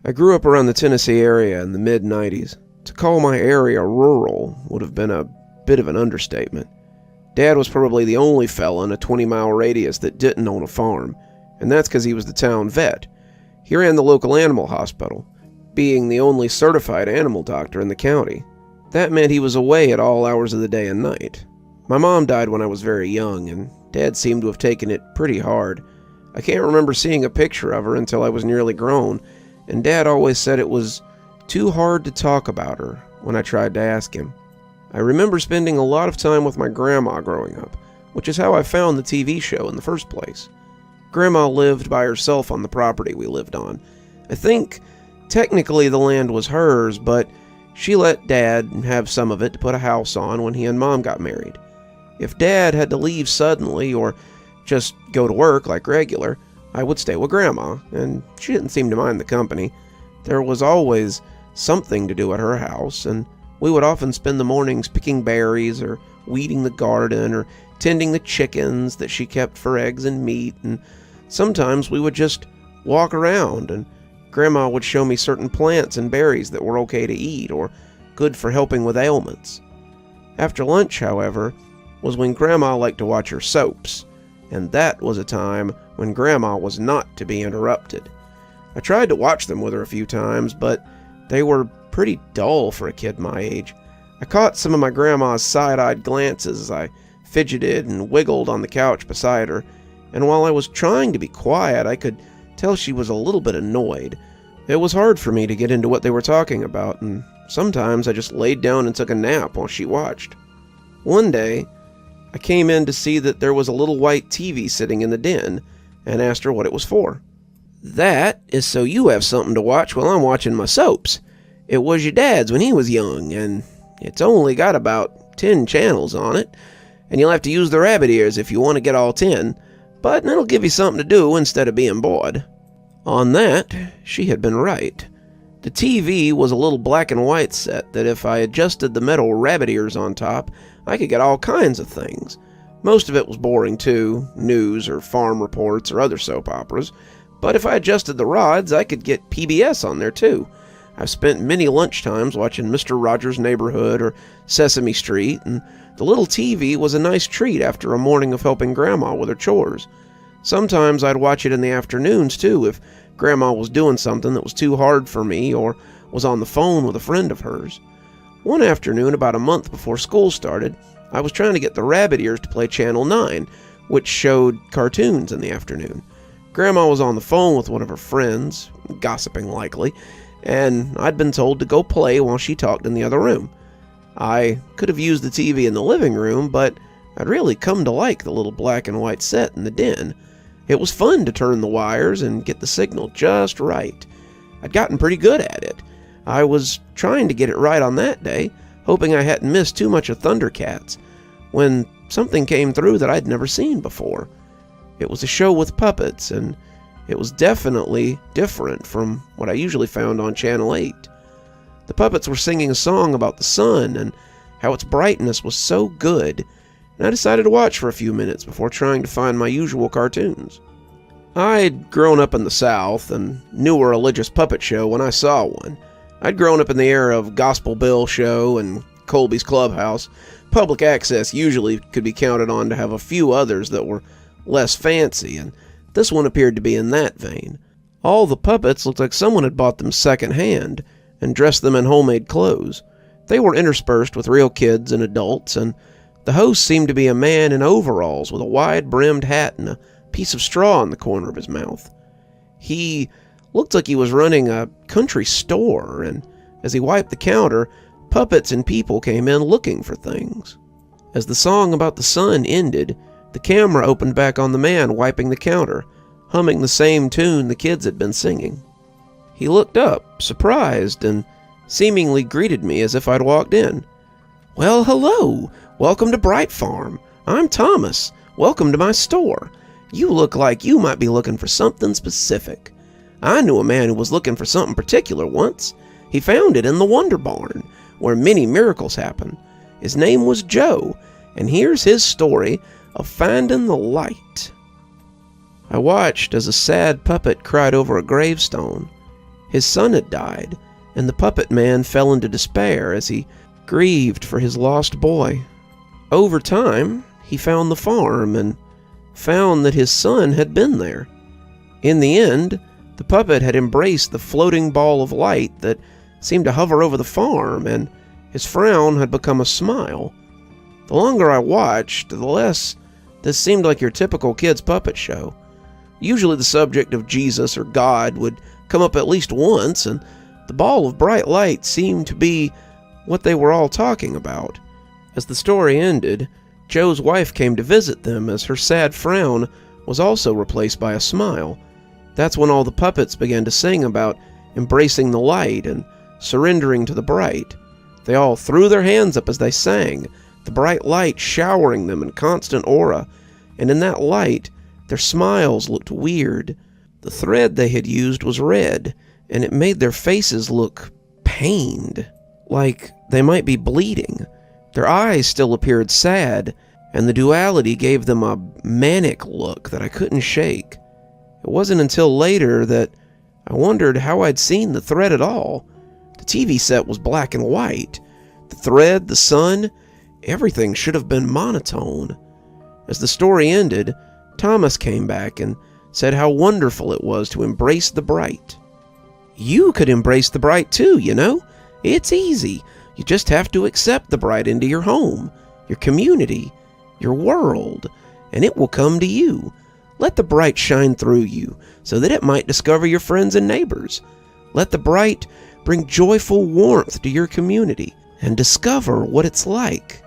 I grew up around the Tennessee area in the mid-90s. To call my area rural would have been a bit of an understatement. Dad was probably the only fella in a 20-mile radius that didn't own a farm, and that's because he was the town vet. He ran the local animal hospital, being the only certified animal doctor in the county. That meant he was away at all hours of the day and night. My mom died when I was very young, and Dad seemed to have taken it pretty hard. I can't remember seeing a picture of her until I was nearly grown, and Dad always said it was too hard to talk about her when I tried to ask him. I remember spending a lot of time with my grandma growing up, which is how I found the TV show in the first place. Grandma lived by herself on the property we lived on. I think technically the land was hers, but she let Dad have some of it to put a house on when he and Mom got married. If Dad had to leave suddenly or just go to work like regular, I would stay with Grandma, and she didn't seem to mind the company. There was always something to do at her house, and we would often spend the mornings picking berries or weeding the garden or tending the chickens that she kept for eggs and meat, and sometimes we would just walk around, and Grandma would show me certain plants and berries that were okay to eat or good for helping with ailments. After lunch, however, was when Grandma liked to watch her soaps, and that was a time when Grandma was not to be interrupted. I tried to watch them with her a few times, but they were pretty dull for a kid my age. I caught some of my grandma's side-eyed glances as I fidgeted and wiggled on the couch beside her, and while I was trying to be quiet, I could tell she was a little bit annoyed. It was hard for me to get into what they were talking about, and sometimes I just laid down and took a nap while she watched. One day, I came in to see that there was a little white TV sitting in the den, and asked her what it was for. "That is so you have something to watch while I'm watching my soaps. It was your dad's when he was young, and it's only got about 10 channels on it, and you'll have to use the rabbit ears if you want to get all 10, but it'll give you something to do instead of being bored." On that, she had been right. The TV was a little black and white set that if I adjusted the metal rabbit ears on top, I could get all kinds of things. Most of it was boring too, news or farm reports or other soap operas, but if I adjusted the rods, I could get PBS on there too. I've spent many lunchtimes watching Mr. Rogers' Neighborhood or Sesame Street, and the little TV was a nice treat after a morning of helping Grandma with her chores. Sometimes I'd watch it in the afternoons too if Grandma was doing something that was too hard for me or was on the phone with a friend of hers. One afternoon, about a month before school started, I was trying to get the rabbit ears to play Channel 9, which showed cartoons in the afternoon. Grandma was on the phone with one of her friends, gossiping likely, and I'd been told to go play while she talked in the other room. I could have used the TV in the living room, but I'd really come to like the little black and white set in the den. It was fun to turn the wires and get the signal just right. I'd gotten pretty good at it. I was trying to get it right on that day, hoping I hadn't missed too much of Thundercats, when something came through that I'd never seen before. It was a show with puppets, and it was definitely different from what I usually found on Channel 8. The puppets were singing a song about the sun and how its brightness was so good, and I decided to watch for a few minutes before trying to find my usual cartoons. I'd grown up in the South and knew a religious puppet show when I saw one. I'd grown up in the era of Gospel Bill Show and Colby's Clubhouse. Public access usually could be counted on to have a few others that were less fancy, and this one appeared to be in that vein. All the puppets looked like someone had bought them second-hand and dressed them in homemade clothes. They were interspersed with real kids and adults, and the host seemed to be a man in overalls with a wide-brimmed hat and a piece of straw in the corner of his mouth. He looked like he was running a country store, and as he wiped the counter, puppets and people came in looking for things. As the song about the sun ended, the camera opened back on the man wiping the counter, humming the same tune the kids had been singing. He looked up, surprised, and seemingly greeted me as if I'd walked in. "Well, hello! Welcome to Bright Farm. I'm Thomas. Welcome to my store. You look like you might be looking for something specific. I knew a man who was looking for something particular once. He found it in the Wonder Barn, where many miracles happen. His name was Joe, and here's his story of finding the light." I watched as a sad puppet cried over a gravestone. His son had died, and the puppet man fell into despair as he grieved for his lost boy. Over time, he found the farm and found that his son had been there. In the end, the puppet had embraced the floating ball of light that seemed to hover over the farm, and his frown had become a smile. The longer I watched, the less this seemed like your typical kid's puppet show. Usually the subject of Jesus or God would come up at least once, and the ball of bright light seemed to be what they were all talking about. As the story ended, Joe's wife came to visit them as her sad frown was also replaced by a smile. That's when all the puppets began to sing about embracing the light and surrendering to the bright. They all threw their hands up as they sang, the bright light showering them in constant aura, and in that light, their smiles looked weird. The thread they had used was red, and it made their faces look pained, like they might be bleeding. Their eyes still appeared sad, and the duality gave them a manic look that I couldn't shake. It wasn't until later that I wondered how I'd seen the thread at all. The TV set was black and white. The thread, the sun, everything should have been monotone. As the story ended, Thomas came back and said how wonderful it was to embrace the bright. You could embrace the bright too, you know? It's easy. You just have to accept the bright into your home, your community, your world, and it will come to you. Let the bright shine through you so that it might discover your friends and neighbors. Let the bright bring joyful warmth to your community and discover what it's like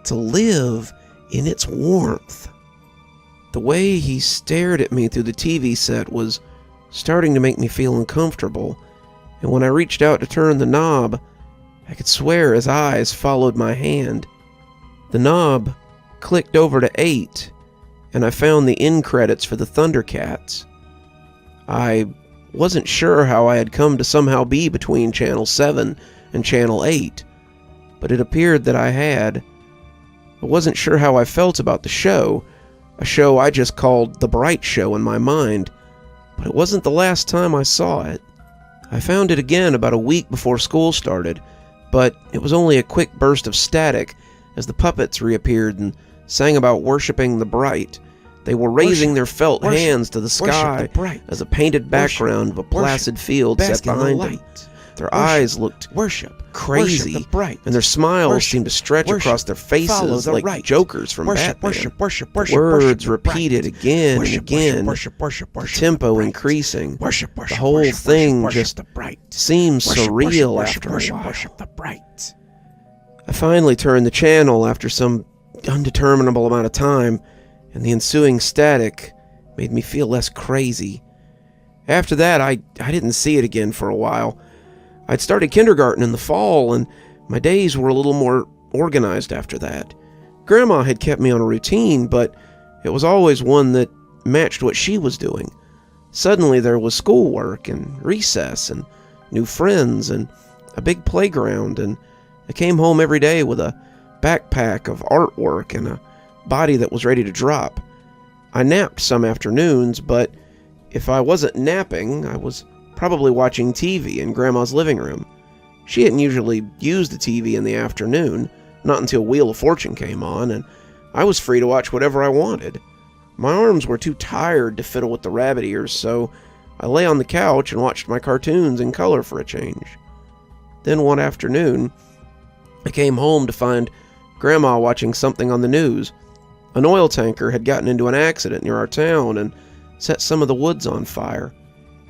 to live in its warmth. The way he stared at me through the TV set was starting to make me feel uncomfortable, and when I reached out to turn the knob, I could swear his eyes followed my hand. The knob clicked over to 8, and I found the end credits for the Thundercats. I wasn't sure how I had come to somehow be between Channel 7 and Channel 8, but it appeared that I had. I wasn't sure how I felt about the show, a show I just called The Bright Show in my mind, but it wasn't the last time I saw it. I found it again about a week before school started, but it was only a quick burst of static as the puppets reappeared and sang about worshiping the bright. They were raising their felt hands to the sky as a painted background of a placid field set behind them. Their eyes looked crazy, and their smiles seemed to stretch across their faces like jokers from Batman. Words repeated again and again, the tempo increasing. The whole thing just seemed surreal after a while. I finally turned the channel after some undeterminable amount of time, and the ensuing static made me feel less crazy. After that, I didn't see it again for a while. I'd started kindergarten in the fall, and my days were a little more organized after that. Grandma had kept me on a routine, but it was always one that matched what she was doing. Suddenly there was schoolwork and recess and new friends and a big playground, and I came home every day with a backpack of artwork and a body that was ready to drop. I napped some afternoons, but if I wasn't napping, I was probably watching TV in Grandma's living room. She hadn't usually used the TV in the afternoon, not until Wheel of Fortune came on, and I was free to watch whatever I wanted. My arms were too tired to fiddle with the rabbit ears, so I lay on the couch and watched my cartoons in color for a change. Then one afternoon, I came home to find Grandma watching something on the news. An oil tanker had gotten into an accident near our town and set some of the woods on fire.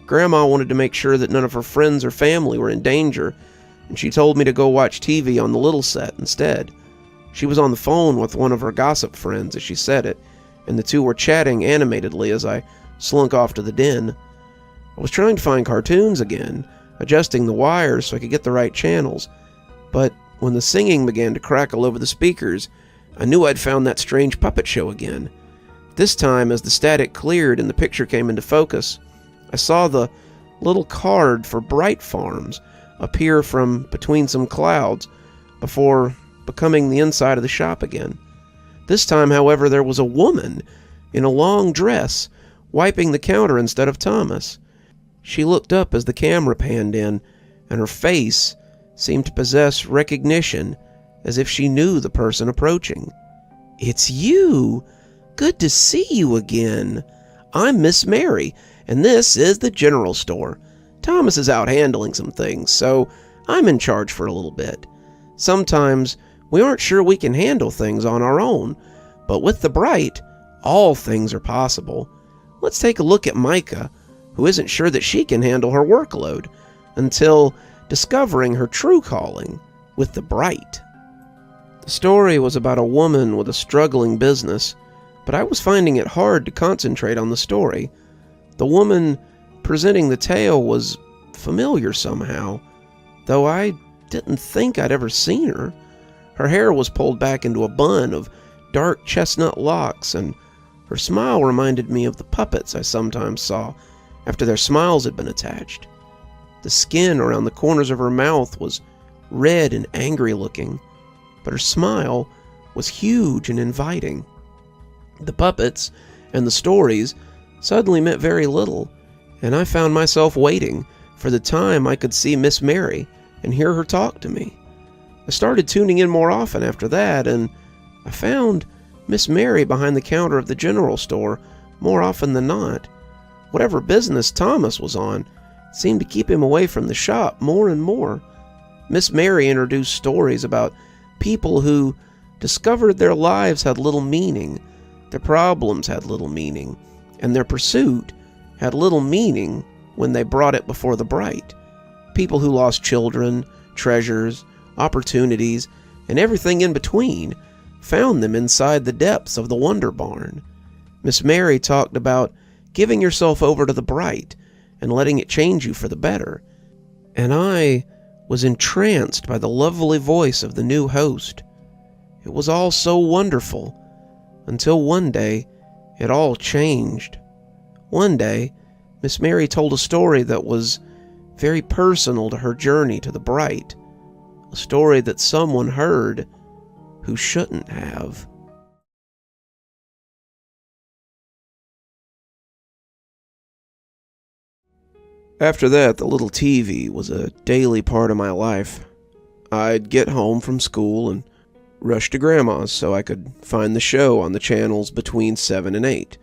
Grandma wanted to make sure that none of her friends or family were in danger, and she told me to go watch TV on the little set instead. She was on the phone with one of her gossip friends as she said it, and the two were chatting animatedly as I slunk off to the den. I was trying to find cartoons again, adjusting the wires so I could get the right channels, but when the singing began to crackle over the speakers, I knew I'd found that strange puppet show again. This time, as the static cleared and the picture came into focus, I saw the little card for Bright Farms appear from between some clouds before becoming the inside of the shop again. This time, however, there was a woman in a long dress wiping the counter instead of Thomas. She looked up as the camera panned in, and her face seemed to possess recognition, as if she knew the person approaching. "It's you! Good to see you again. I'm Miss Mary, and this is the general store. Thomas is out handling some things, so I'm in charge for a little bit. Sometimes we aren't sure we can handle things on our own, but with the Bright, all things are possible. Let's take a look at Micah, who isn't sure that she can handle her workload, until discovering her true calling with the Bright." The story was about a woman with a struggling business, but I was finding it hard to concentrate on the story. The woman presenting the tale was familiar somehow, though I didn't think I'd ever seen her. Her hair was pulled back into a bun of dark chestnut locks, and her smile reminded me of the puppets I sometimes saw after their smiles had been attached. The skin around the corners of her mouth was red and angry looking, but her smile was huge and inviting. The puppets and the stories suddenly meant very little, and I found myself waiting for the time I could see Miss Mary and hear her talk to me. I started tuning in more often after that, and I found Miss Mary behind the counter of the general store more often than not. Whatever business Thomas was on seemed to keep him away from the shop more and more. Miss Mary introduced stories about people who discovered their lives had little meaning, their problems had little meaning, and their pursuit had little meaning when they brought it before the Bright. People who lost children, treasures, opportunities, and everything in between found them inside the depths of the Wonder Barn. Miss Mary talked about giving yourself over to the Bright and letting it change you for the better, and I was entranced by the lovely voice of the new host. It was all so wonderful, until one day it all changed. One day, Miss Mary told a story that was very personal to her journey to the Bright, a story that someone heard who shouldn't have. After that, the little TV was a daily part of my life. I'd get home from school and rush to Grandma's so I could find the show on the channels between 7 and 8.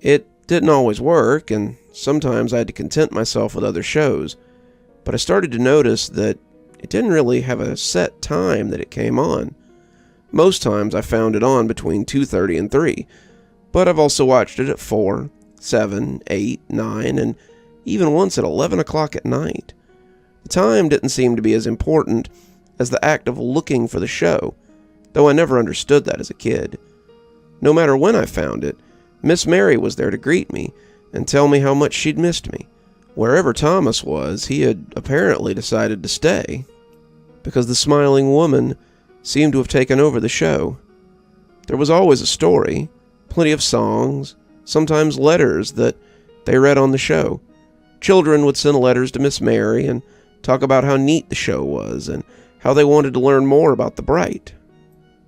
It didn't always work, and sometimes I had to content myself with other shows, but I started to notice that it didn't really have a set time that it came on. Most times I found it on between 2:30 and 3, but I've also watched it at 4, 7, 8, 9, and even once at 11 o'clock at night. The time didn't seem to be as important as the act of looking for the show, though I never understood that as a kid. No matter when I found it, Miss Mary was there to greet me and tell me how much she'd missed me. Wherever Thomas was, he had apparently decided to stay, because the smiling woman seemed to have taken over the show. There was always a story, plenty of songs, sometimes letters that they read on the show. Children would send letters to Miss Mary and talk about how neat the show was and how they wanted to learn more about the Bright.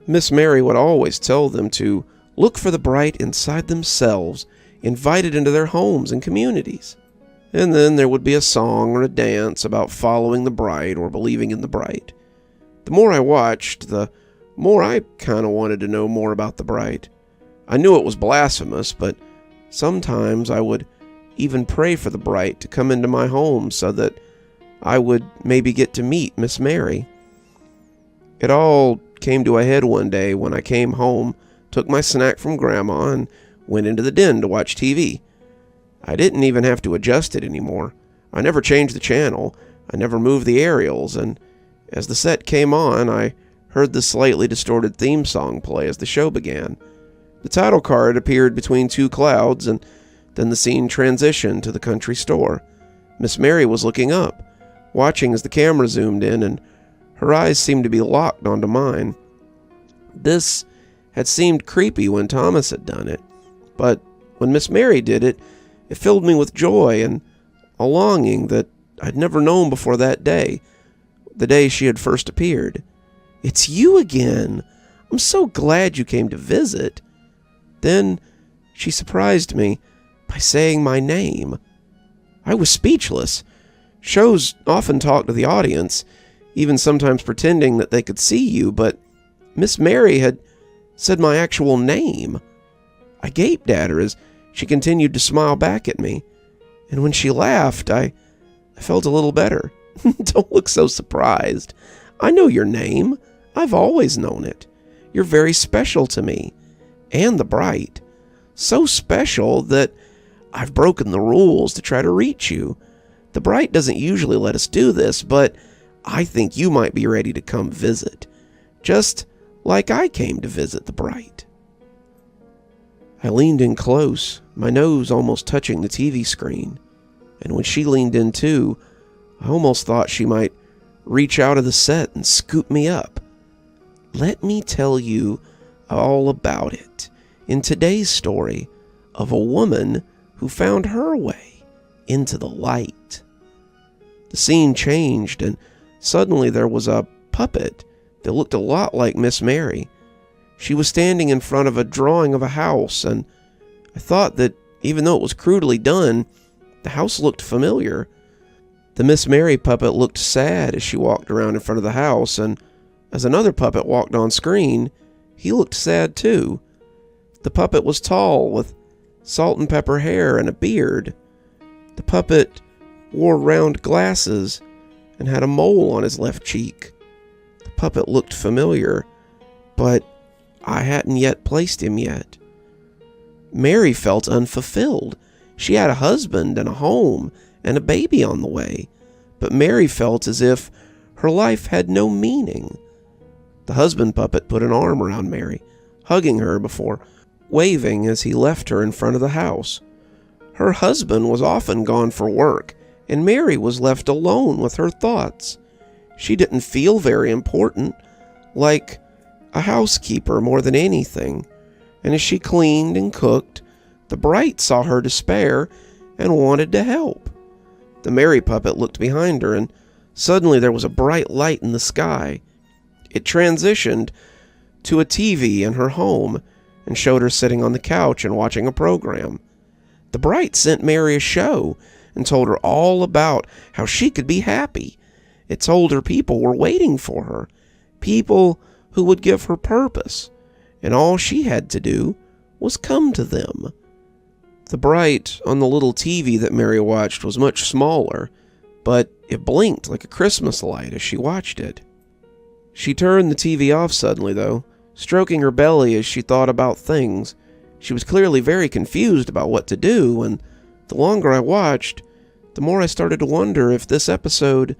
Miss Mary would always tell them to look for the Bright inside themselves, invited into their homes and communities. And then there would be a song or a dance about following the Bright or believing in the Bright. The more I watched, the more I kind of wanted to know more about the Bright. I knew it was blasphemous, but sometimes I would even pray for the Bright to come into my home so that I would maybe get to meet Miss Mary. It all came to a head one day when I came home, took my snack from Grandma, and went into the den to watch TV. I didn't even have to adjust it anymore. I never changed the channel. I never moved the aerials, and as the set came on, I heard the slightly distorted theme song play as the show began. The title card appeared between two clouds, and then the scene transitioned to the country store. Miss Mary was looking up, watching as the camera zoomed in, and her eyes seemed to be locked onto mine. This had seemed creepy when Thomas had done it, but when Miss Mary did it, it filled me with joy and a longing that I'd never known before that day, the day she had first appeared. "It's you again! I'm so glad you came to visit." Then she surprised me by saying my name. I was speechless. Shows often talk to the audience, even sometimes pretending that they could see you, but Miss Mary had said my actual name. I gaped at her as she continued to smile back at me, and when she laughed, I felt a little better. Don't look so surprised. I know your name. I've always known it. You're very special to me, and the Bright. So special that I've broken the rules to try to reach you. The Bright doesn't usually let us do this, but I think you might be ready to come visit, just like I came to visit the Bright. I leaned in close, my nose almost touching the TV screen, and when she leaned in too, I almost thought she might reach out of the set and scoop me up. Let me tell you all about it in today's story of a woman who found her way into the light. The scene changed, and suddenly there was a puppet that looked a lot like Miss Mary. She was standing in front of a drawing of a house, and I thought that even though it was crudely done, the house looked familiar. The Miss Mary puppet looked sad as she walked around in front of the house, and as another puppet walked on screen, he looked sad too. The puppet was tall, with salt and pepper hair and a beard. The puppet wore round glasses and had a mole on his left cheek. The puppet looked familiar, but I hadn't yet placed him yet. Mary felt unfulfilled. She had a husband and a home and a baby on the way, but Mary felt as if her life had no meaning. The husband puppet put an arm around Mary, hugging her before waving as he left her in front of the house. Her husband was often gone for work, and Mary was left alone with her thoughts. She didn't feel very important, like a housekeeper more than anything, and as she cleaned and cooked, the Bright saw her despair and wanted to help. The Mary puppet looked behind her, and suddenly there was a bright light in the sky. It transitioned to a TV in her home and showed her sitting on the couch and watching a program. The Bright sent Mary a show and told her all about how she could be happy. It told her people were waiting for her, people who would give her purpose, and all she had to do was come to them. The Bright on the little TV that Mary watched was much smaller, but it blinked like a Christmas light as she watched it. She turned the TV off suddenly, though, stroking her belly as she thought about things. She was clearly very confused about what to do, and the longer I watched, the more I started to wonder if this episode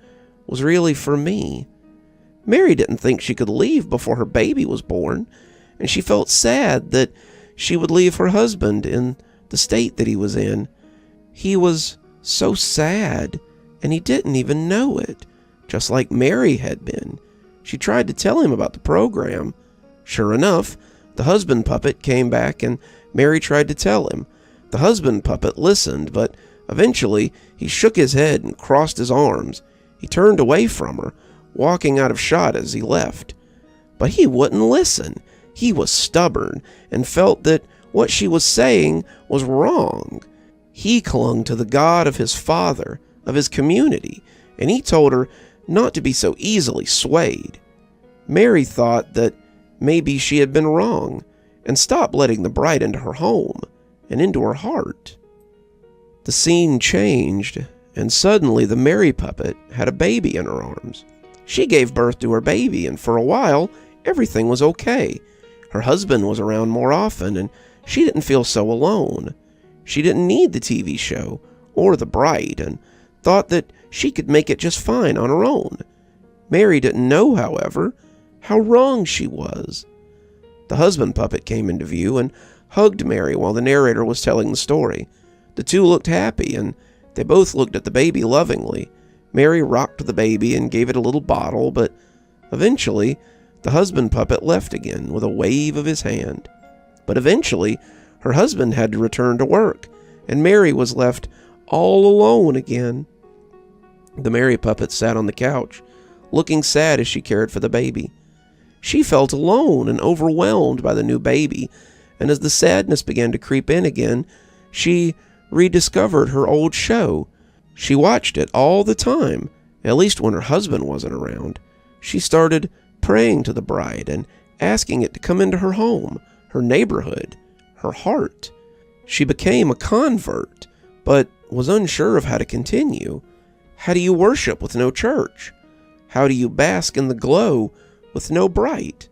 was really for me. Mary didn't think she could leave before her baby was born, and she felt sad that she would leave her husband in the state that he was in. He was so sad, and he didn't even know it, just like Mary had been. She tried to tell him about the program. Sure enough, the husband puppet came back, and Mary tried to tell him. The husband puppet listened, but eventually he shook his head and crossed his arms. He turned away from her, walking out of shot as he left. But he wouldn't listen. He was stubborn and felt that what she was saying was wrong. He clung to the God of his father, of his community, and he told her not to be so easily swayed. Mary thought that maybe she had been wrong and stopped letting the Bright into her home and into her heart. The scene changed, and suddenly the Mary puppet had a baby in her arms. She gave birth to her baby, and for a while, everything was okay. Her husband was around more often, and she didn't feel so alone. She didn't need the TV show or the Bright, and thought that she could make it just fine on her own. Mary didn't know, however, how wrong she was. The husband puppet came into view and hugged Mary while the narrator was telling the story. The two looked happy, and they both looked at the baby lovingly. Mary rocked the baby and gave it a little bottle, but eventually the husband puppet left again with a wave of his hand. But eventually her husband had to return to work, and Mary was left all alone again. The Mary puppet sat on the couch, looking sad as she cared for the baby. She felt alone and overwhelmed by the new baby, and as the sadness began to creep in again, she rediscovered her old show. She watched it all the time, at least when her husband wasn't around. She started praying to the bright and asking it to come into her home, her neighborhood, her heart. She became a convert, but was unsure of how to continue. How do you worship with no church? How do you bask in the glow with no bright?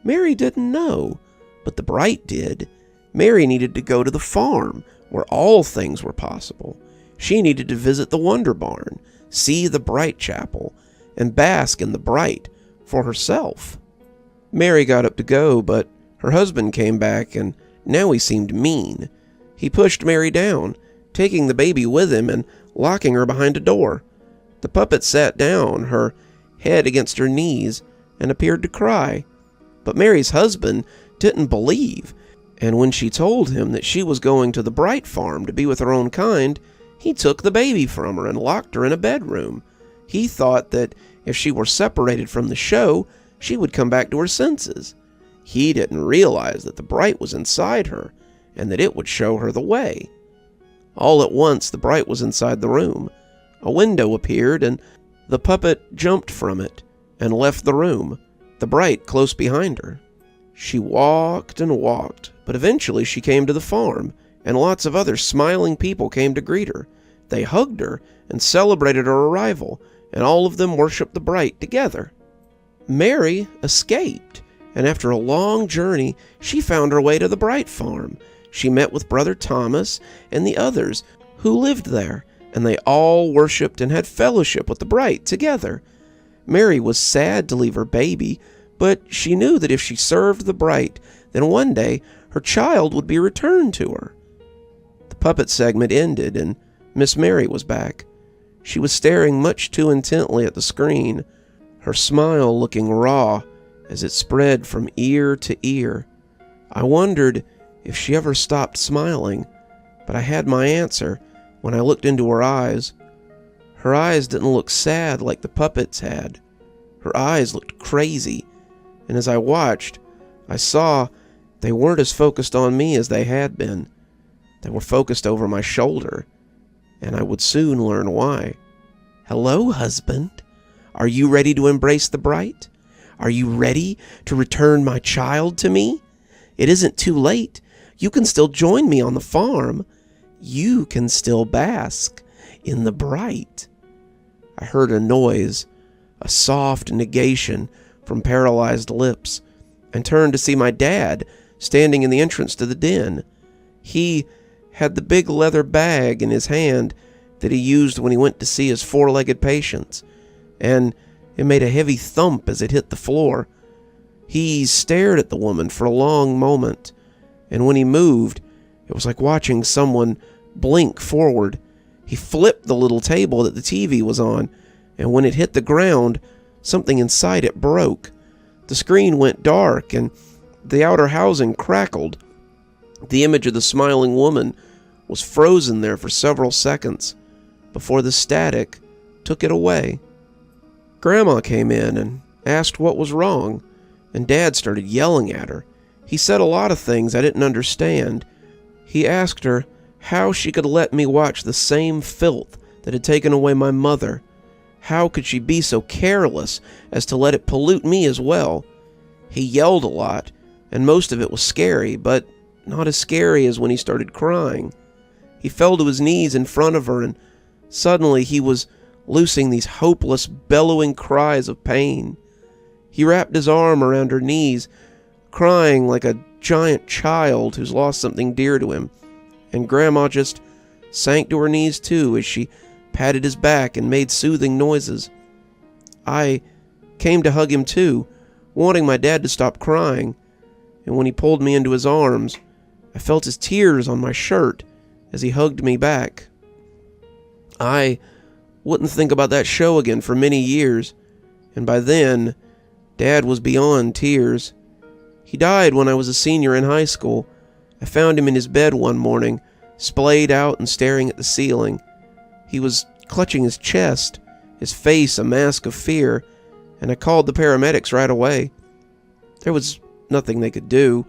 Mary didn't know, but the bright did. Mary needed to go to the farm, where all things were possible. She needed to visit the Wonder Barn, see the bright chapel, and bask in the bright for herself. Mary got up to go, but her husband came back, and now he seemed mean. He pushed Mary down, taking the baby with him and locking her behind a door. The puppet sat down, her head against her knees, and appeared to cry. But Mary's husband didn't believe, and when she told him that she was going to the Bright Farm to be with her own kind, he took the baby from her and locked her in a bedroom. He thought that if she were separated from the show, she would come back to her senses. He didn't realize that the bright was inside her, and that it would show her the way. All at once, the bright was inside the room. A window appeared, and the puppet jumped from it and left the room, the bright close behind her. She walked and walked, but eventually she came to the farm, and lots of other smiling people came to greet her. They hugged her and celebrated her arrival, and all of them worshipped the bright together. Mary escaped, and after a long journey, she found her way to the Bright Farm. She met with Brother Thomas and the others who lived there, and they all worshipped and had fellowship with the bright together. Mary was sad to leave her baby, but she knew that if she served the bright, then one day her child would be returned to her. The puppet segment ended, and Miss Mary was back. She was staring much too intently at the screen, her smile looking raw as it spread from ear to ear. I wondered if she ever stopped smiling, but I had my answer when I looked into her eyes. Her eyes didn't look sad like the puppets had. Her eyes looked crazy, and as I watched, I saw they weren't as focused on me as they had been. They were focused over my shoulder, and I would soon learn why. "Hello, husband. Are you ready to embrace the bright? Are you ready to return my child to me? It isn't too late. You can still join me on the farm. You can still bask in the bright." I heard a noise, a soft negation from paralyzed lips, and turned to see my dad standing in the entrance to the den. He had the big leather bag in his hand that he used when he went to see his four-legged patients, and it made a heavy thump as it hit the floor. He stared at the woman for a long moment, and when he moved, it was like watching someone blink forward. He flipped the little table that the TV was on, and when it hit the ground, something inside it broke. The screen went dark, and the outer housing crackled. The image of the smiling woman was frozen there for several seconds before the static took it away. Grandma came in and asked what was wrong, and Dad started yelling at her. He said a lot of things I didn't understand. He asked her how she could let me watch the same filth that had taken away my mother. How could she be so careless as to let it pollute me as well? He yelled a lot, and most of it was scary, but not as scary as when he started crying. He fell to his knees in front of her, and suddenly he was loosing these hopeless, bellowing cries of pain. He wrapped his arm around her knees, crying like a giant child who's lost something dear to him, and Grandma just sank to her knees too as she patted his back and made soothing noises. I came to hug him too, wanting my dad to stop crying, and when he pulled me into his arms, I felt his tears on my shirt as he hugged me back. I wouldn't think about that show again for many years, and by then, Dad was beyond tears. He died when I was a senior in high school. I found him in his bed one morning, splayed out and staring at the ceiling. He was clutching his chest, his face a mask of fear, and I called the paramedics right away. There was nothing they could do.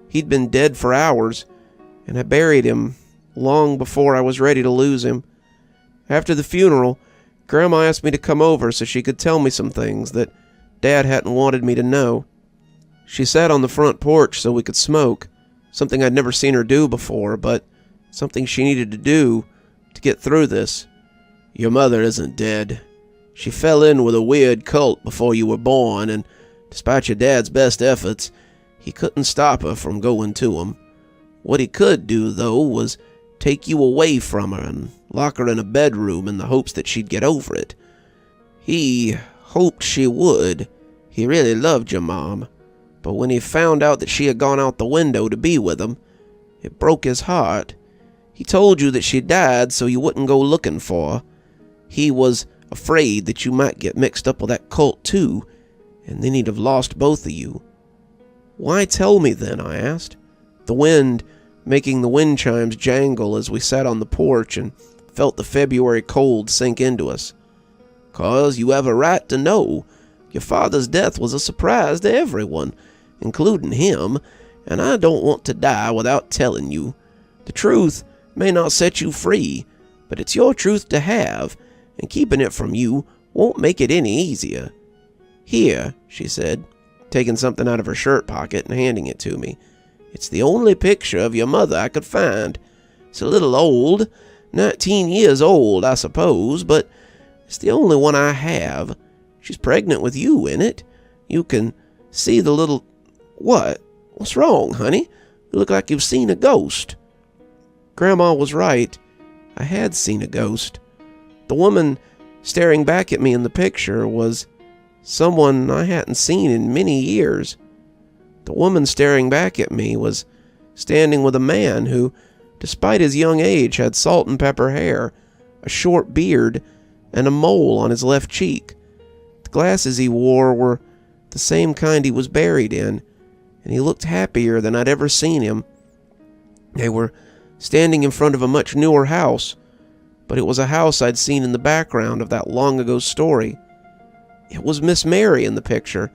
He'd been dead for hours, and I buried him long before I was ready to lose him. After the funeral, Grandma asked me to come over so she could tell me some things that Dad hadn't wanted me to know. She sat on the front porch so we could smoke, something I'd never seen her do before, but something she needed to do to get through this. "Your mother isn't dead. She fell in with a weird cult before you were born, and despite your dad's best efforts, he couldn't stop her from going to him. What he could do, though, was take you away from her and lock her in a bedroom in the hopes that she'd get over it. He hoped she would. He really loved your mom. But when he found out that she had gone out the window to be with him, it broke his heart. He told you that she died so you wouldn't go looking for her. He was afraid that you might get mixed up with that cult too, and then he'd have lost both of you." "Why tell me then?" I asked, the wind making the wind chimes jangle as we sat on the porch and felt the February cold sink into us. "'Cause you have a right to know. Your father's death was a surprise to everyone, including him, and I don't want to die without telling you. The truth may not set you free, but it's your truth to have, and keeping it from you won't make it any easier. Here," she said, taking something out of her shirt pocket and handing it to me. "It's the only picture of your mother I could find. It's a little old, 19 years old, I suppose, but it's the only one I have. She's pregnant with you in it. You can see the little—" "What? What's wrong, honey? You look like you've seen a ghost." Grandma was right. I had seen a ghost. The woman staring back at me in the picture was someone I hadn't seen in many years. The woman staring back at me was standing with a man who, despite his young age, had salt and pepper hair, a short beard, and a mole on his left cheek. The glasses he wore were the same kind he was buried in, and he looked happier than I'd ever seen him. They were standing in front of a much newer house, but it was a house I'd seen in the background of that long-ago story. It was Miss Mary in the picture,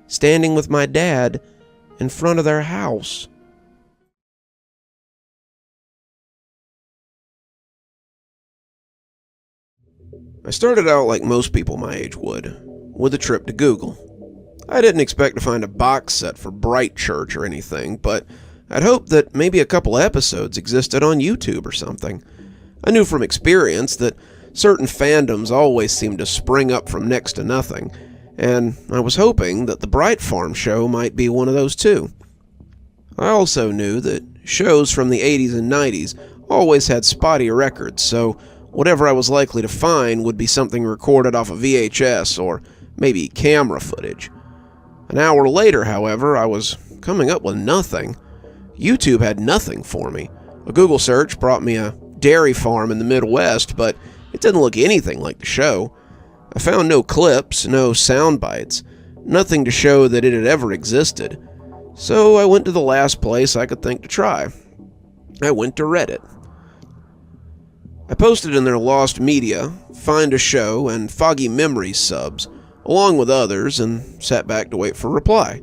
standing with my dad in front of their house. I started out like most people my age would, with a trip to Google. I didn't expect to find a box set for Bright Church or anything, but I'd hoped that maybe a couple episodes existed on YouTube or something. I knew from experience that certain fandoms always seem to spring up from next to nothing, and I was hoping that the Bright Farm show might be one of those too. I also knew that shows from the 80s and 90s always had spotty records, so whatever I was likely to find would be something recorded off of VHS or maybe camera footage. An hour later, however, I was coming up with nothing. YouTube had nothing for me. A Google search brought me a dairy farm in the Midwest, but it didn't look anything like the show. I found no clips, no sound bites, nothing to show that it had ever existed. So I went to the last place I could think to try. I went to Reddit. I posted in their Lost Media, Find a Show, and Foggy Memories subs, along with others, and sat back to wait for a reply.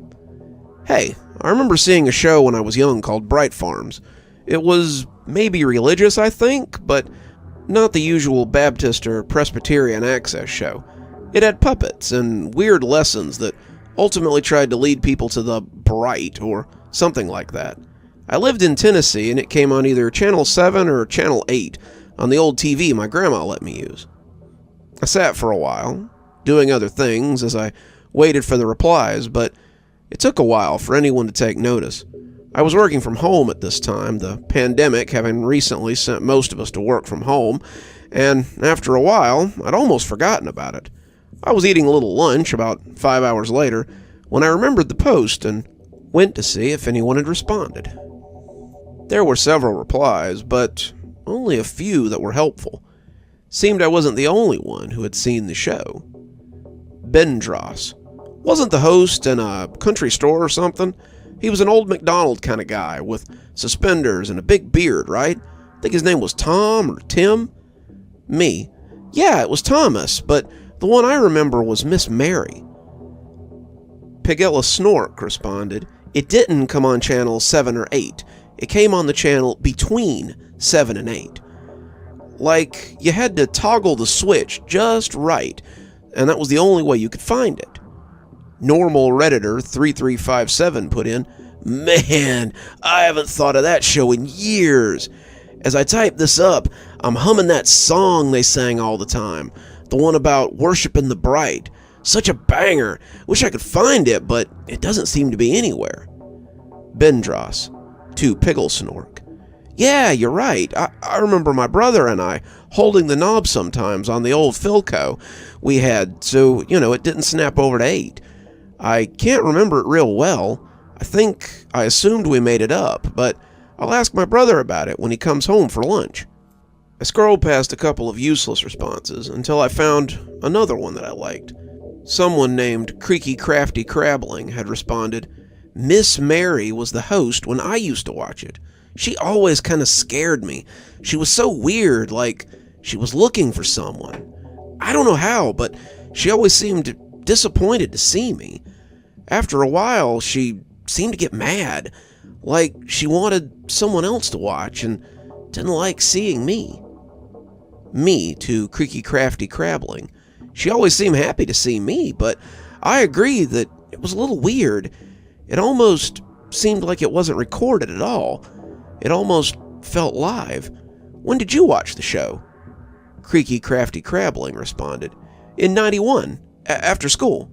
Hey, I remember seeing a show when I was young called Bright Farms. It was maybe religious, I think, but not the usual Baptist or Presbyterian access show. It had puppets and weird lessons that ultimately tried to lead people to the bright or something like that. I lived in Tennessee, and it came on either Channel 7 or Channel 8 on the old TV my grandma let me use. I sat for a while, doing other things as I waited for the replies, but it took a while for anyone to take notice. I was working from home at this time, the pandemic having recently sent most of us to work from home, and after a while, I'd almost forgotten about it. I was eating a little lunch about 5 hours later when I remembered the post and went to see if anyone had responded. There were several replies, but only a few that were helpful. Seemed I wasn't the only one who had seen the show. Bendross. Wasn't the host in a country store or something? He was an old McDonald kind of guy with suspenders and a big beard, right? I think his name was Tom or Tim. Me. Yeah, it was Thomas, but the one I remember was Miss Mary. Pigella Snork responded, "It didn't come on channel 7 or 8. It came on the channel between 7 and 8. Like, you had to toggle the switch just right, and that was the only way you could find it. Normal Redditor 3357 put in, "Man, I haven't thought of that show in years. As I type this up, I'm humming that song they sang all the time, the one about worshiping the bright. Such a banger. Wish I could find it, but it doesn't seem to be anywhere." Bendros to Pigglesnork, "Yeah, you're right. I remember my brother and I holding the knob sometimes on the old Philco we had, so, it didn't snap over to 8. I can't remember it real well. I assumed we made it up, but I'll ask my brother about it when he comes home for lunch." I scrolled past a couple of useless responses until I found another one that I liked. Someone named Creaky Crafty Crabbling had responded, "Miss Mary was the host when I used to watch it. She always kind of scared me. She was so weird, like she was looking for someone. I don't know how, but she always seemed disappointed to see me. After a while, she seemed to get mad, like she wanted someone else to watch and didn't like seeing me." Me to Creaky Crafty Crabbling, "She always seemed happy to see me, but I agree that it was a little weird. It almost seemed like it wasn't recorded at all. It almost felt live. When did you watch the show?" Creaky Crafty Crabbling responded, "In 91, after school."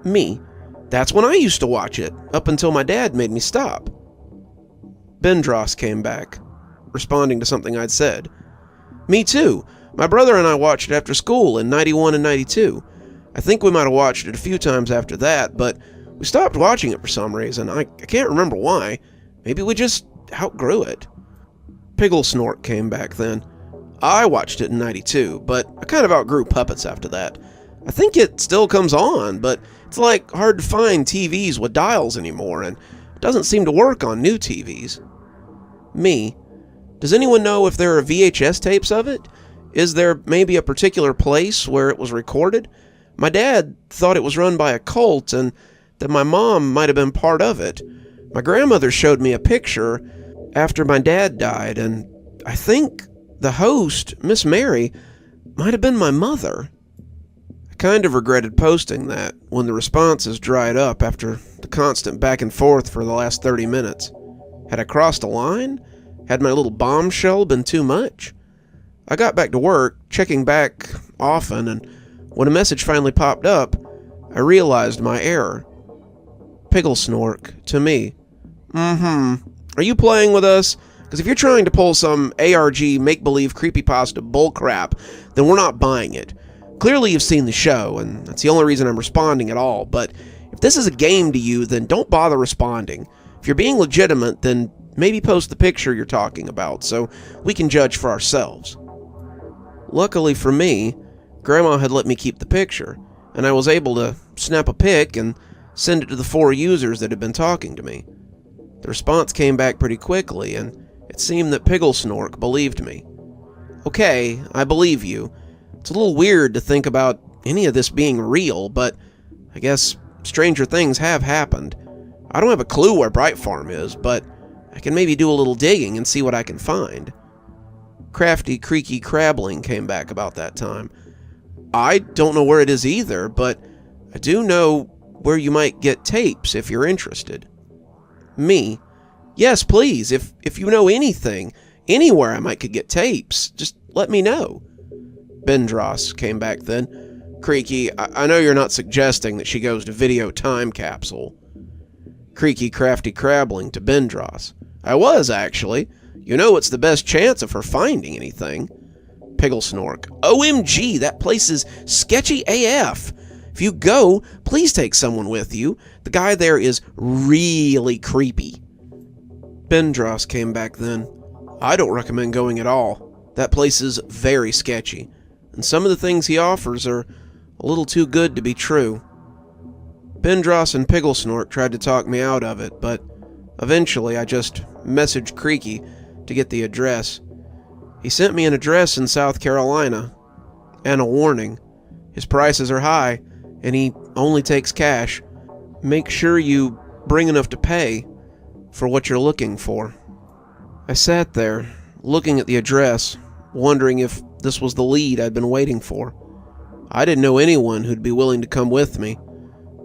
Me, "That's when I used to watch it, up until my dad made me stop." Bendros came back, responding to something I'd said. "Me too. My brother and I watched it after school in 91 and 92. I think we might have watched it a few times after that, but we stopped watching it for some reason. I can't remember why. Maybe we just outgrew it." Pigglesnork came back then. "I watched it in 92, but I kind of outgrew puppets after that. I think it still comes on, but it's like hard to find TVs with dials anymore, and it doesn't seem to work on new TVs." Me, "Does anyone know if there are VHS tapes of it? Is there maybe a particular place where it was recorded? My dad thought it was run by a cult and that my mom might have been part of it. My grandmother showed me a picture after my dad died, and I think the host, Miss Mary, might have been my mother." I kind of regretted posting that when the responses dried up after the constant back and forth for the last 30 minutes. Had I crossed a line? Had my little bombshell been too much? I got back to work, checking back often, and when a message finally popped up, I realized my error. Pigglesnork to me, "Are you playing with us? Because if you're trying to pull some ARG make-believe creepypasta bullcrap, then we're not buying it. Clearly you've seen the show, and that's the only reason I'm responding at all, but if this is a game to you, then don't bother responding. If you're being legitimate, then maybe post the picture you're talking about, so we can judge for ourselves." Luckily for me, Grandma had let me keep the picture, and I was able to snap a pic and send it to the 4 users that had been talking to me. The response came back pretty quickly, and it seemed that Pigglesnork believed me. "Okay, I believe you. It's a little weird to think about any of this being real, but I guess stranger things have happened. I don't have a clue where Bright Farm is, but I can maybe do a little digging and see what I can find." Crafty Creaky Crabbling came back about that time. "I don't know where it is either, but I do know where you might get tapes if you're interested." Me, "Yes, please, if you know anything, anywhere I might could get tapes, just let me know." Bendros came back then. "Creaky, I know you're not suggesting that she goes to Video Time Capsule." Creaky Crafty Crabbling to Bendros, "I was, actually. You know it's the best chance of her finding anything." Pigglesnork, "OMG, that place is sketchy AF. If you go, please take someone with you. The guy there is really creepy." Bendros came back then. "I don't recommend going at all. That place is very sketchy, and some of the things he offers are a little too good to be true." Bendros and Pigglesnork tried to talk me out of it, but eventually I just messaged Creaky to get the address. He sent me an address in South Carolina, and a warning. His prices are high, and he only takes cash. Make sure you bring enough to pay for what you're looking for. I sat there, looking at the address, wondering if this was the lead I'd been waiting for. I didn't know anyone who'd be willing to come with me,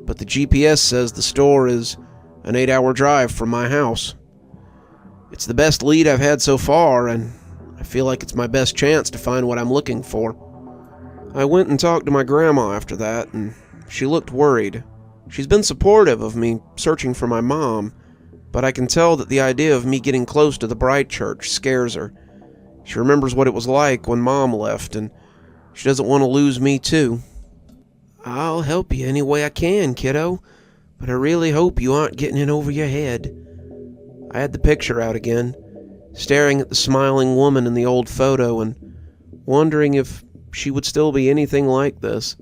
but the GPS says the store is an 8-hour drive from my house. It's the best lead I've had so far, and I feel like it's my best chance to find what I'm looking for. I went and talked to my grandma after that, and she looked worried. She's been supportive of me searching for my mom, but I can tell that the idea of me getting close to the Bright Church scares her. She remembers what it was like when Mom left, and she doesn't want to lose me too. I'll help you any way I can, kiddo, but I really hope you aren't getting in over your head. I had the picture out again, staring at the smiling woman in the old photo and wondering if she would still be anything like this.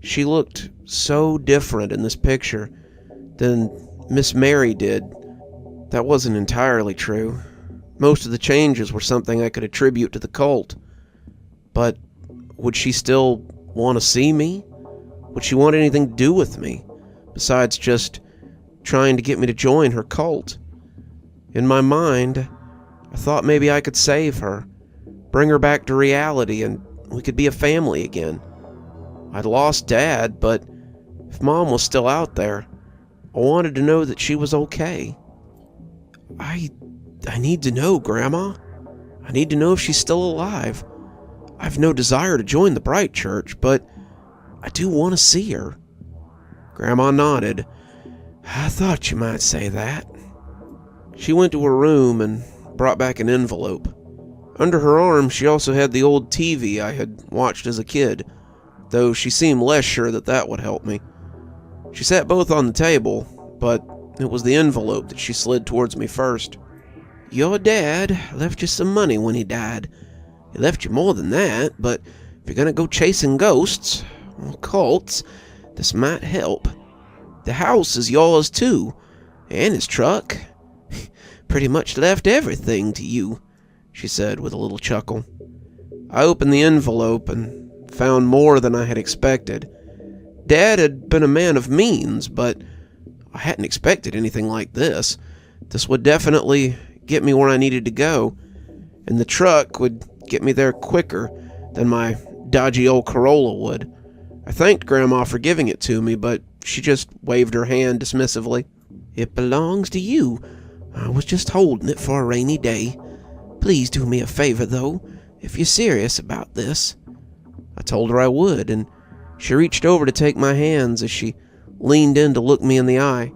She looked so different in this picture than Miss Mary did. That wasn't entirely true. Most of the changes were something I could attribute to the cult. But would she still want to see me? Would she want anything to do with me, besides just trying to get me to join her cult? In my mind, I thought maybe I could save her, bring her back to reality, and we could be a family again. I'd lost Dad, but if Mom was still out there, I wanted to know that she was okay. I need to know, Grandma. I need to know if she's still alive. I've no desire to join the Bright Church, but I do want to see her. Grandma nodded. I thought you might say that. She went to her room and brought back an envelope. Under her arm, she also had the old TV I had watched as a kid, though she seemed less sure that that would help me. She set both on the table, but it was the envelope that she slid towards me first. Your dad left you some money when he died. He left you more than that, but if you're gonna go chasing ghosts or cults, this might help. The house is yours too, and his truck. Pretty much left everything to you, she said with a little chuckle. I opened the envelope and found more than I had expected. Dad had been a man of means, but I hadn't expected anything like this. This would definitely get me where I needed to go, and the truck would get me there quicker than my dodgy old Corolla would. I thanked Grandma for giving it to me, but she just waved her hand dismissively. It belongs to you. I was just holding it for a rainy day. Please do me a favor, though, if you're serious about this. I told her I would, and she reached over to take my hands as she leaned in to look me in the eye.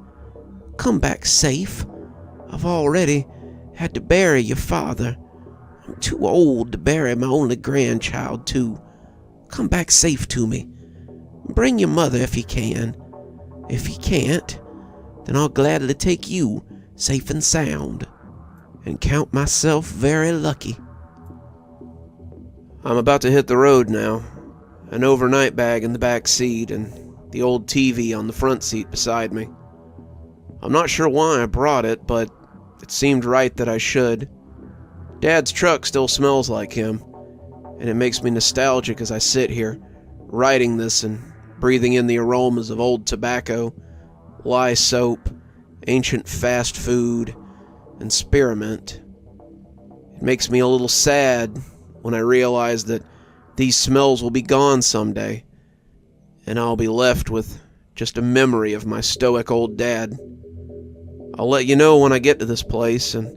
Come back safe. I've already had to bury your father. I'm too old to bury my only grandchild, too. Come back safe to me. Bring your mother if you can. If you can't, then I'll gladly take you safe and sound, and count myself very lucky. I'm about to hit the road now, an overnight bag in the back seat and the old TV on the front seat beside me. I'm not sure why I brought it, but it seemed right that I should. Dad's truck still smells like him, and it makes me nostalgic as I sit here, writing this and breathing in the aromas of old tobacco, lye soap, ancient fast food, and spearmint. It makes me a little sad when I realize that these smells will be gone someday, and I'll be left with just a memory of my stoic old dad. I'll let you know when I get to this place, and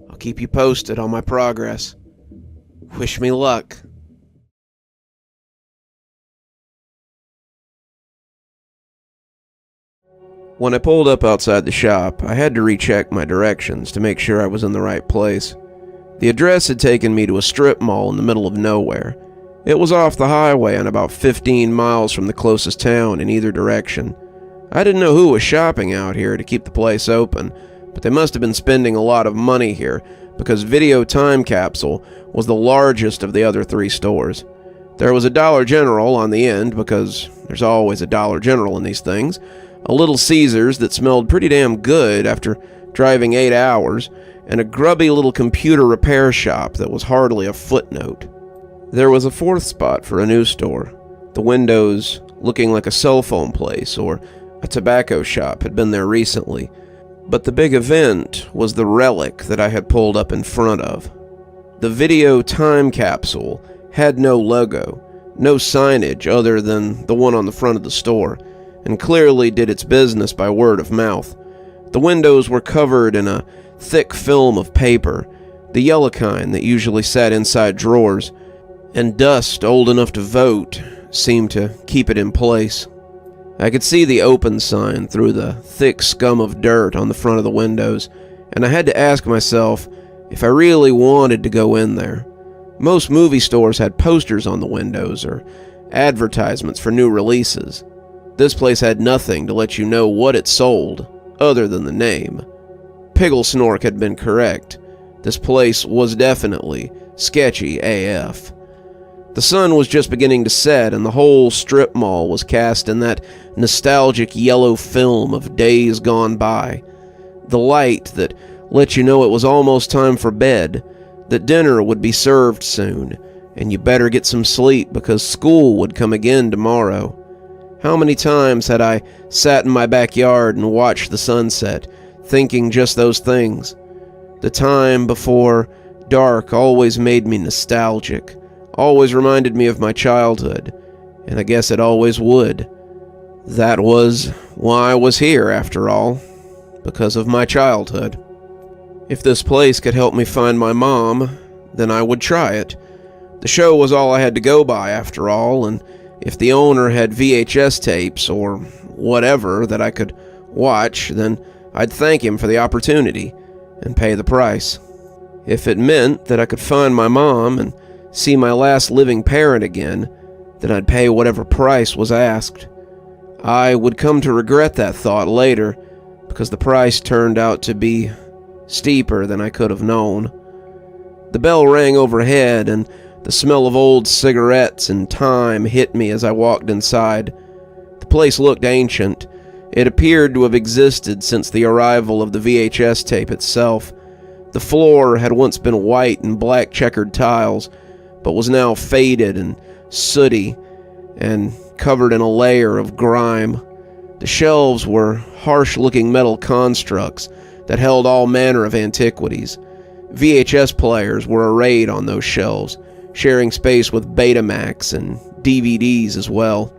I'll keep you posted on my progress. Wish me luck. When I pulled up outside the shop, I had to recheck my directions to make sure I was in the right place. The address had taken me to a strip mall in the middle of nowhere. It was off the highway and about 15 miles from the closest town in either direction. I didn't know who was shopping out here to keep the place open, but they must have been spending a lot of money here because Video Time Capsule was the largest of the other 3 stores. There was a Dollar General on the end because there's always a Dollar General in these things, a Little Caesars that smelled pretty damn good after driving 8 hours, and a grubby little computer repair shop that was hardly a footnote. There was a 4th spot for a new store. The windows looking like a cell phone place or a tobacco shop had been there recently, but the big event was the relic that I had pulled up in front of. The video time capsule had no logo, no signage other than the one on the front of the store, and clearly did its business by word of mouth. The windows were covered in a thick film of paper, the yellow kind that usually sat inside drawers, and dust old enough to vote seemed to keep it in place. I could see the open sign through the thick scum of dirt on the front of the windows, and I had to ask myself if I really wanted to go in there. Most movie stores had posters on the windows or advertisements for new releases. This place had nothing to let you know what it sold, other than the name. Pigglesnork had been correct. This place was definitely sketchy AF. The sun was just beginning to set, and the whole strip mall was cast in that nostalgic yellow film of days gone by. The light that let you know it was almost time for bed, that dinner would be served soon, and you better get some sleep because school would come again tomorrow. How many times had I sat in my backyard and watched the sunset, thinking just those things? The time before dark always made me nostalgic, always reminded me of my childhood, and I guess it always would. That was why I was here, after all, because of my childhood. If this place could help me find my mom, then I would try it. The show was all I had to go by, after all, and if the owner had VHS tapes or whatever that I could watch, then I'd thank him for the opportunity and pay the price. If it meant that I could find my mom and see my last living parent again, then I'd pay whatever price was asked. I would come to regret that thought later, because the price turned out to be steeper than I could have known. The bell rang overhead, and the smell of old cigarettes and time hit me as I walked inside. The place looked ancient. It appeared to have existed since the arrival of the VHS tape itself. The floor had once been white and black checkered tiles, but was now faded and sooty and covered in a layer of grime. The shelves were harsh-looking metal constructs that held all manner of antiquities. VHS players were arrayed on those shelves, sharing space with Betamax and DVDs as well.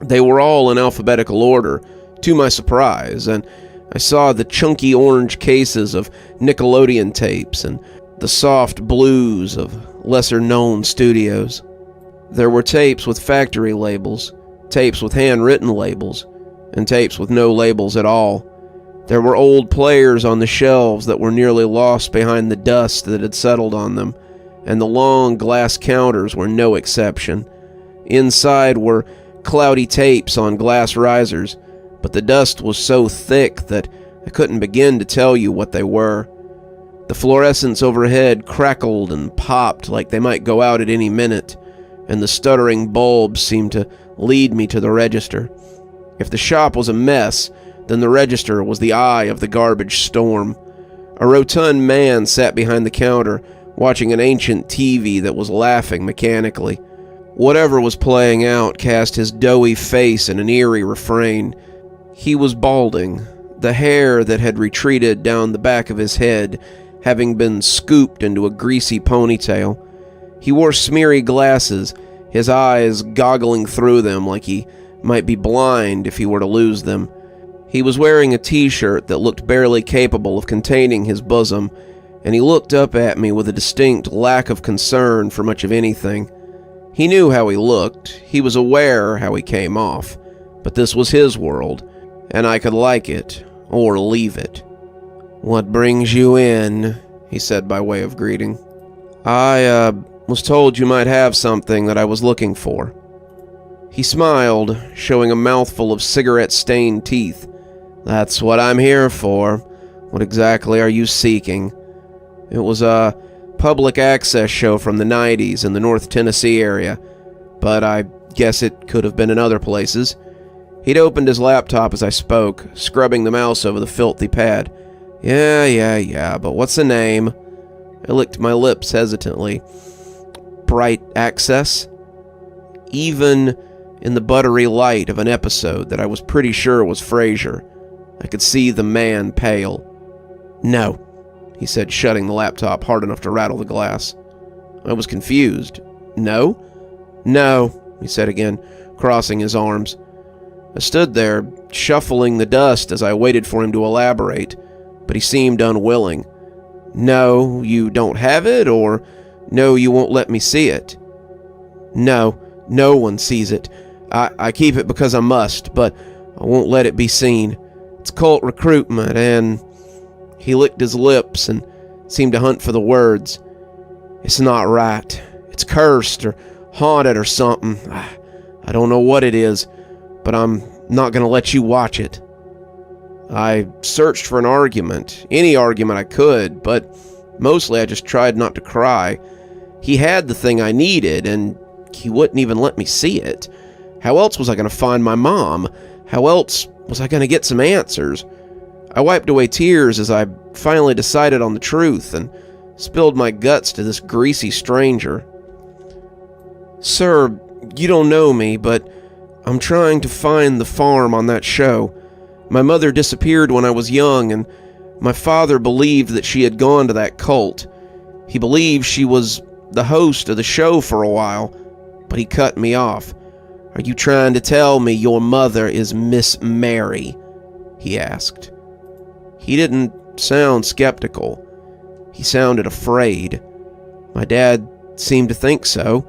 They were all in alphabetical order, to my surprise, and I saw the chunky orange cases of Nickelodeon tapes and the soft blues of lesser-known studios. There were tapes with factory labels, tapes with handwritten labels, and tapes with no labels at all. There were old players on the shelves that were nearly lost behind the dust that had settled on them, and the long glass counters were no exception. Inside were cloudy tapes on glass risers, but the dust was so thick that I couldn't begin to tell you what they were. The fluorescents overhead crackled and popped like they might go out at any minute, and the stuttering bulbs seemed to lead me to the register. If the shop was a mess, then the register was the eye of the garbage storm. A rotund man sat behind the counter, watching an ancient TV that was laughing mechanically. Whatever was playing out cast his doughy face in an eerie refrain. He was balding, the hair that had retreated down the back of his head having been scooped into a greasy ponytail. He wore smeary glasses, his eyes goggling through them like he might be blind if he were to lose them. He was wearing a t-shirt that looked barely capable of containing his bosom, and he looked up at me with a distinct lack of concern for much of anything. He knew how he looked, he was aware how he came off, but this was his world, and I could like it, or leave it. "What brings you in?" he said by way of greeting. I was told you might have something that I was looking for." He smiled, showing a mouthful of cigarette-stained teeth. "That's what I'm here for. What exactly are you seeking?" It was a public access show from the 90s in the North Tennessee area, but I guess it could have been in other places. He'd opened his laptop as I spoke, scrubbing the mouse over the filthy pad. Yeah, but what's the name?" I licked my lips hesitantly. "Bright Access?" Even in the buttery light of an episode that I was pretty sure was Frasier, I could see the man pale. "No," he said, shutting the laptop hard enough to rattle the glass. I was confused. No? No, he said again, crossing his arms. I stood there, shuffling the dust as I waited for him to elaborate, but he seemed unwilling. No, you don't have it, or no, you won't let me see it? No, no one sees it. I keep it because I must, but I won't let it be seen. It's cult recruitment, and... He licked his lips and seemed to hunt for the words. It's not right. It's cursed or haunted or something. I don't know what it is, but I'm not going to let you watch it. I searched for an argument, any argument I could, but mostly I just tried not to cry. He had the thing I needed, and he wouldn't even let me see it. How else was I going to find my mom? How else was I going to get some answers? I wiped away tears as I finally decided on the truth and spilled my guts to this greasy stranger. Sir, you don't know me, but I'm trying to find the farm on that show. My mother disappeared when I was young, and my father believed that she had gone to that cult. He believed she was the host of the show for a while, but he cut me off. Are you trying to tell me your mother is Miss Mary? He asked. He didn't sound skeptical. He sounded afraid. My dad seemed to think so.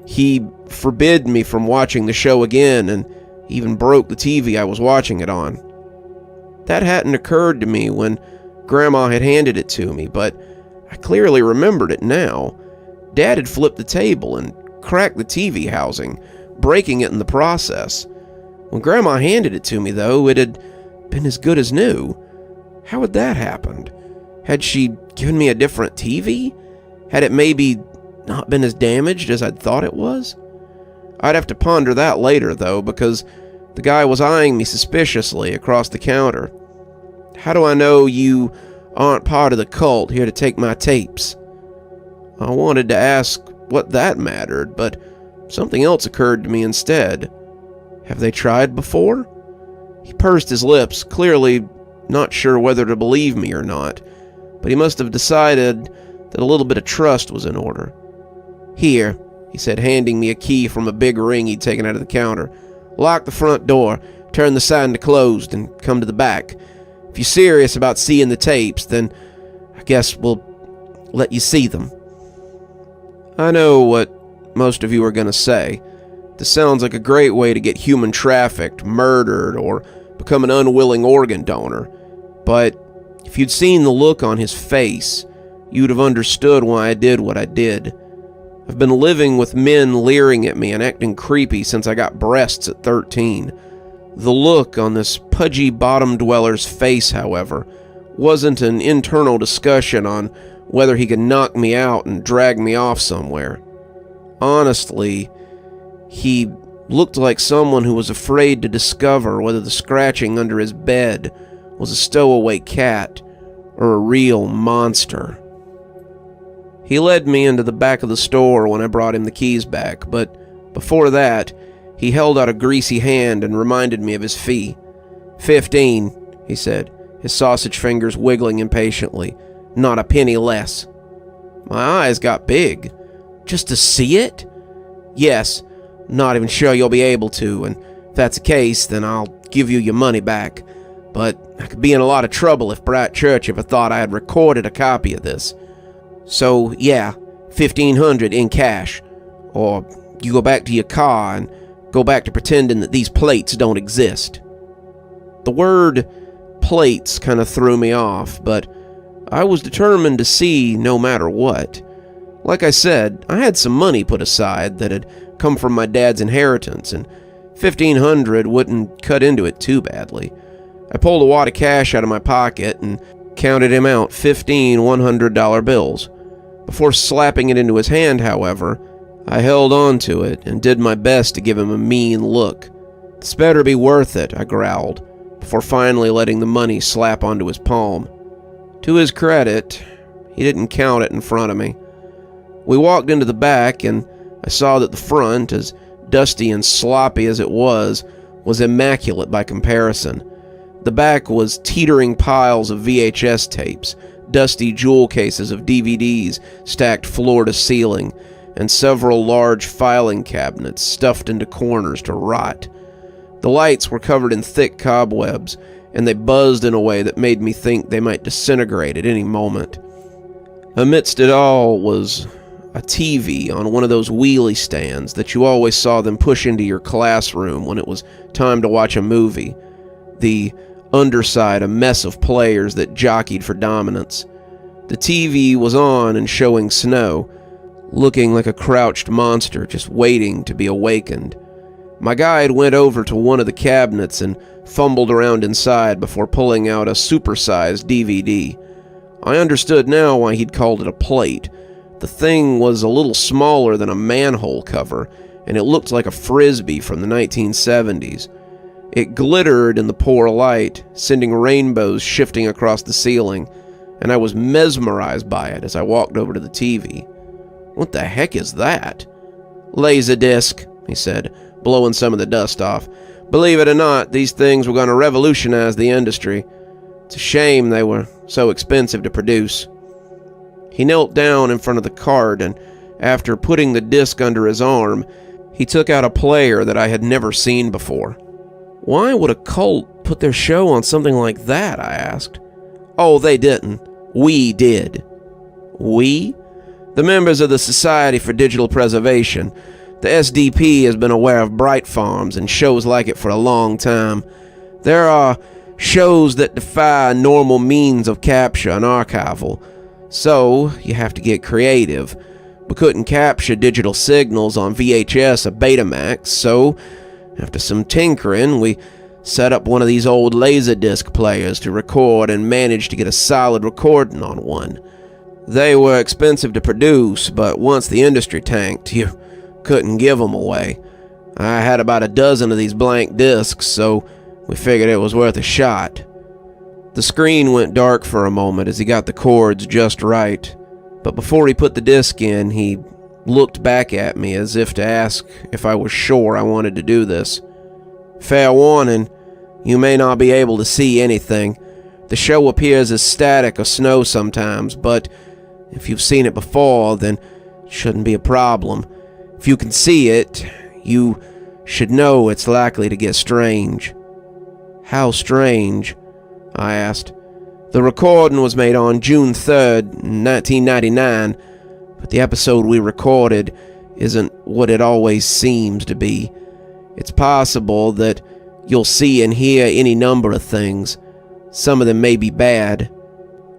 He forbid me from watching the show again and even broke the TV I was watching it on. That hadn't occurred to me when Grandma had handed it to me, but I clearly remembered it now. Dad had flipped the table and cracked the TV housing, breaking it in the process. When Grandma handed it to me, though, it had been as good as new. How had that happened? Had she given me a different TV? Had it maybe not been as damaged as I'd thought it was? I'd have to ponder that later, though, because the guy was eyeing me suspiciously across the counter. How do I know you aren't part of the cult here to take my tapes? I wanted to ask what that mattered, but something else occurred to me instead. Have they tried before? He pursed his lips, clearly not sure whether to believe me or not, but he must have decided that a little bit of trust was in order. Here, he said, handing me a key from a big ring he'd taken out of the counter. Lock the front door, turn the sign to closed, and come to the back. If you're serious about seeing the tapes, then I guess we'll let you see them. I know what most of you are going to say. This sounds like a great way to get human trafficked, murdered, or become an unwilling organ donor. But if you'd seen the look on his face, you'd have understood why I did what I did. I've been living with men leering at me and acting creepy since I got breasts at 13. The look on this pudgy bottom dweller's face, however, wasn't an internal discussion on whether he could knock me out and drag me off somewhere. Honestly, he looked like someone who was afraid to discover whether the scratching under his bed was a stowaway cat or a real monster. He led me into the back of the store when I brought him the keys back, but before that, he held out a greasy hand and reminded me of his fee. 15, he said, his sausage fingers wiggling impatiently. Not a penny less. My eyes got big. Just to see it? Yes, not even sure you'll be able to, and if that's the case, then I'll give you your money back. But I could be in a lot of trouble if Bright Church ever thought I had recorded a copy of this. So, yeah, $1,500 in cash. Or you go back to your car and go back to pretending that these plates don't exist. The word plates kind of threw me off, but I was determined to see no matter what. Like I said, I had some money put aside that had come from my dad's inheritance, and $1,500 wouldn't cut into it too badly. I pulled a wad of cash out of my pocket and counted him out 15 $100 bills. Before slapping it into his hand, however, I held on to it and did my best to give him a mean look. This better be worth it, I growled, before finally letting the money slap onto his palm. To his credit, he didn't count it in front of me. We walked into the back, and I saw that the front, as dusty and sloppy as it was immaculate by comparison. The back was teetering piles of VHS tapes, dusty jewel cases of DVDs stacked floor to ceiling, and several large filing cabinets stuffed into corners to rot. The lights were covered in thick cobwebs, and they buzzed in a way that made me think they might disintegrate at any moment. Amidst it all was a TV on one of those wheelie stands that you always saw them push into your classroom when it was time to watch a movie. The underside a mess of players that jockeyed for dominance. The TV was on and showing Snow, looking like a crouched monster just waiting to be awakened. My guide went over to one of the cabinets and fumbled around inside before pulling out a supersized DVD. I understood now why he'd called it a plate. The thing was a little smaller than a manhole cover, and it looked like a frisbee from the 1970s. It glittered in the poor light, sending rainbows shifting across the ceiling, and I was mesmerized by it as I walked over to the TV. "What the heck is that?" "Laserdisc," he said, blowing some of the dust off. "Believe it or not, these things were going to revolutionize the industry. It's a shame they were so expensive to produce." He knelt down in front of the cart, and after putting the disc under his arm, he took out a player that I had never seen before. "Why would a cult put their show on something like that?" I asked. "Oh, they didn't. We did." "We?" "The members of the Society for Digital Preservation. The SDP has been aware of Bright Farms and shows like it for a long time. There are shows that defy normal means of capture and archival. So, you have to get creative. We couldn't capture digital signals on VHS or Betamax, so, after some tinkering, we set up one of these old Laserdisc players to record and managed to get a solid recording on one. They were expensive to produce, but once the industry tanked, you couldn't give them away. I had about a dozen of these blank discs, so we figured it was worth a shot." The screen went dark for a moment as he got the chords just right, but before he put the disc in, he looked back at me as if to ask if I was sure I wanted to do this. "Fair warning, you may not be able to see anything. The show appears as static or snow sometimes, but if you've seen it before, then it shouldn't be a problem. If you can see it, you should know it's likely to get strange." "How strange?" I asked. "The recording was made on June 3rd, 1999, but the episode we recorded isn't what it always seems to be. It's possible that you'll see and hear any number of things. Some of them may be bad.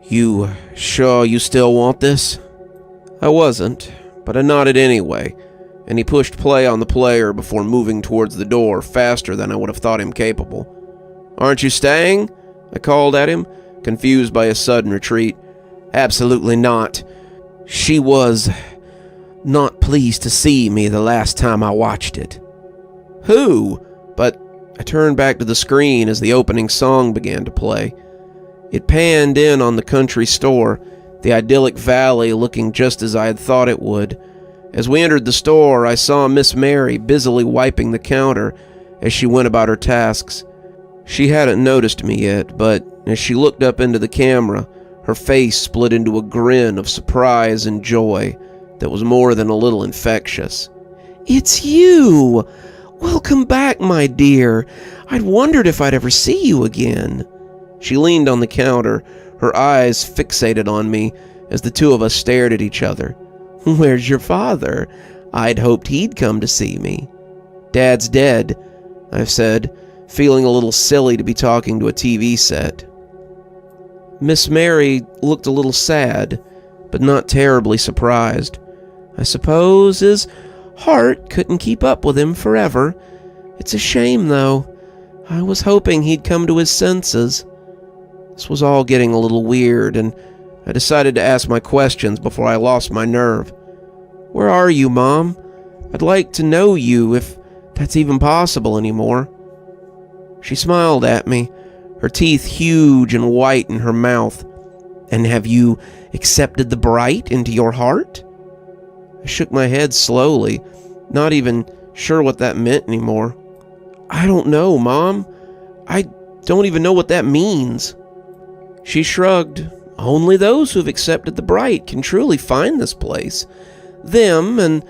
You sure you still want this?" I wasn't, but I nodded anyway, and he pushed play on the player before moving towards the door faster than I would have thought him capable. "Aren't you staying?" I called at him, confused by his sudden retreat. "Absolutely not. She was not pleased to see me the last time I watched it." "Who?" But I turned back to the screen as the opening song began to play. It panned in on the country store, the idyllic valley looking just as I had thought it would. As we entered the store, I saw Miss Mary busily wiping the counter as she went about her tasks. She hadn't noticed me yet, but as she looked up into the camera, her face split into a grin of surprise and joy that was more than a little infectious. "It's you! Welcome back, my dear. I'd wondered if I'd ever see you again." She leaned on the counter, her eyes fixated on me as the two of us stared at each other. "Where's your father? I'd hoped he'd come to see me." "Dad's dead," I've said, feeling a little silly to be talking to a TV set. Miss Mary looked a little sad, but not terribly surprised. "I suppose his heart couldn't keep up with him forever. It's a shame, though. I was hoping he'd come to his senses." This was all getting a little weird, and I decided to ask my questions before I lost my nerve. "Where are you, Mom? I'd like to know you, if that's even possible anymore." She smiled at me, her teeth huge and white in her mouth. "And have you accepted the Bright into your heart?" I shook my head slowly, not even sure what that meant anymore. "I don't know, Mom. I don't even know what that means." She shrugged, Only those who have accepted the Bright can truly find this place. Them and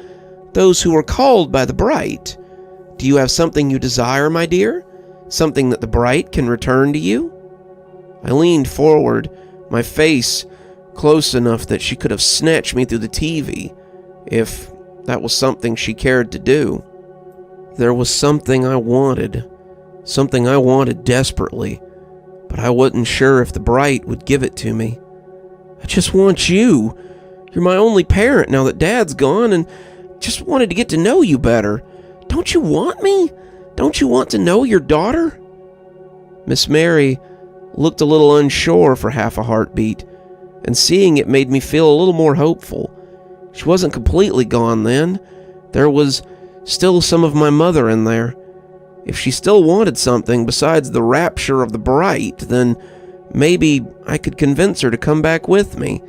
those who are called by the Bright. Do you have something you desire, my dear? Something that the Bright can return to you?" I leaned forward, my face close enough that she could have snatched me through the TV, if that was something she cared to do. There was something I wanted desperately, but I wasn't sure if the Bright would give it to me. "I just want you. You're my only parent now that Dad's gone, and just wanted to get to know you better. Don't you want me? Don't you want to know your daughter?" Miss Mary looked a little unsure for half a heartbeat, and seeing it made me feel a little more hopeful. She wasn't completely gone then. There was still some of my mother in there. If she still wanted something besides the rapture of the Bright, then maybe I could convince her to come back with me.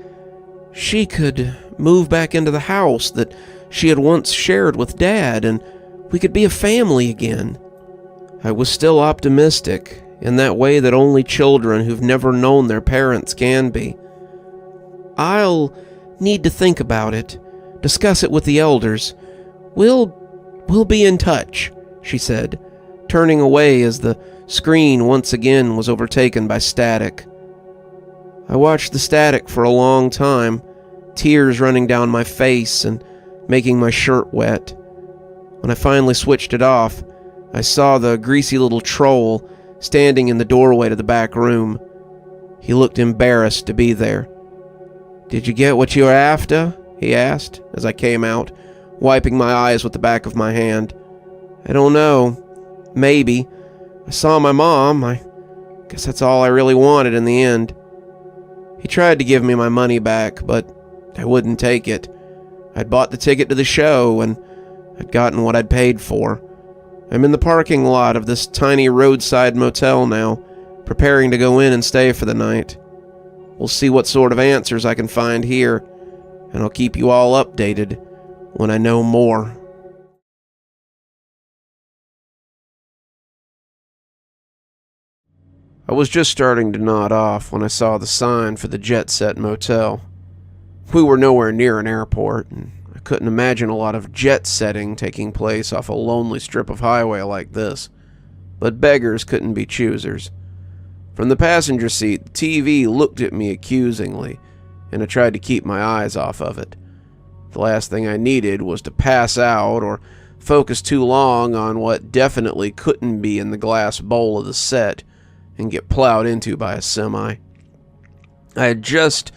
She could move back into the house that she had once shared with Dad, and we could be a family again. I was still optimistic, in that way that only children who've never known their parents can be. "I'll need to think about it, discuss it with the elders. We'll be in touch," she said, turning away as the screen once again was overtaken by static. I watched the static for a long time, tears running down my face and making my shirt wet. When I finally switched it off, I saw the greasy little troll standing in the doorway to the back room. He looked embarrassed to be there. "Did you get what you were after?" he asked as I came out, wiping my eyes with the back of my hand. "I don't know. Maybe. I saw my mom. I guess that's all I really wanted in the end." He tried to give me my money back, but I wouldn't take it. I'd bought the ticket to the show, and I'd gotten what I'd paid for. I'm in the parking lot of this tiny roadside motel now, preparing to go in and stay for the night. We'll see what sort of answers I can find here, and I'll keep you all updated when I know more. I was just starting to nod off when I saw the sign for the Jet Set Motel. We were nowhere near an airport, and I couldn't imagine a lot of jet setting taking place off a lonely strip of highway like this. But beggars couldn't be choosers. From the passenger seat, the TV looked at me accusingly, and I tried to keep my eyes off of it. The last thing I needed was to pass out or focus too long on what definitely couldn't be in the glass bowl of the set and get plowed into by a semi. I had just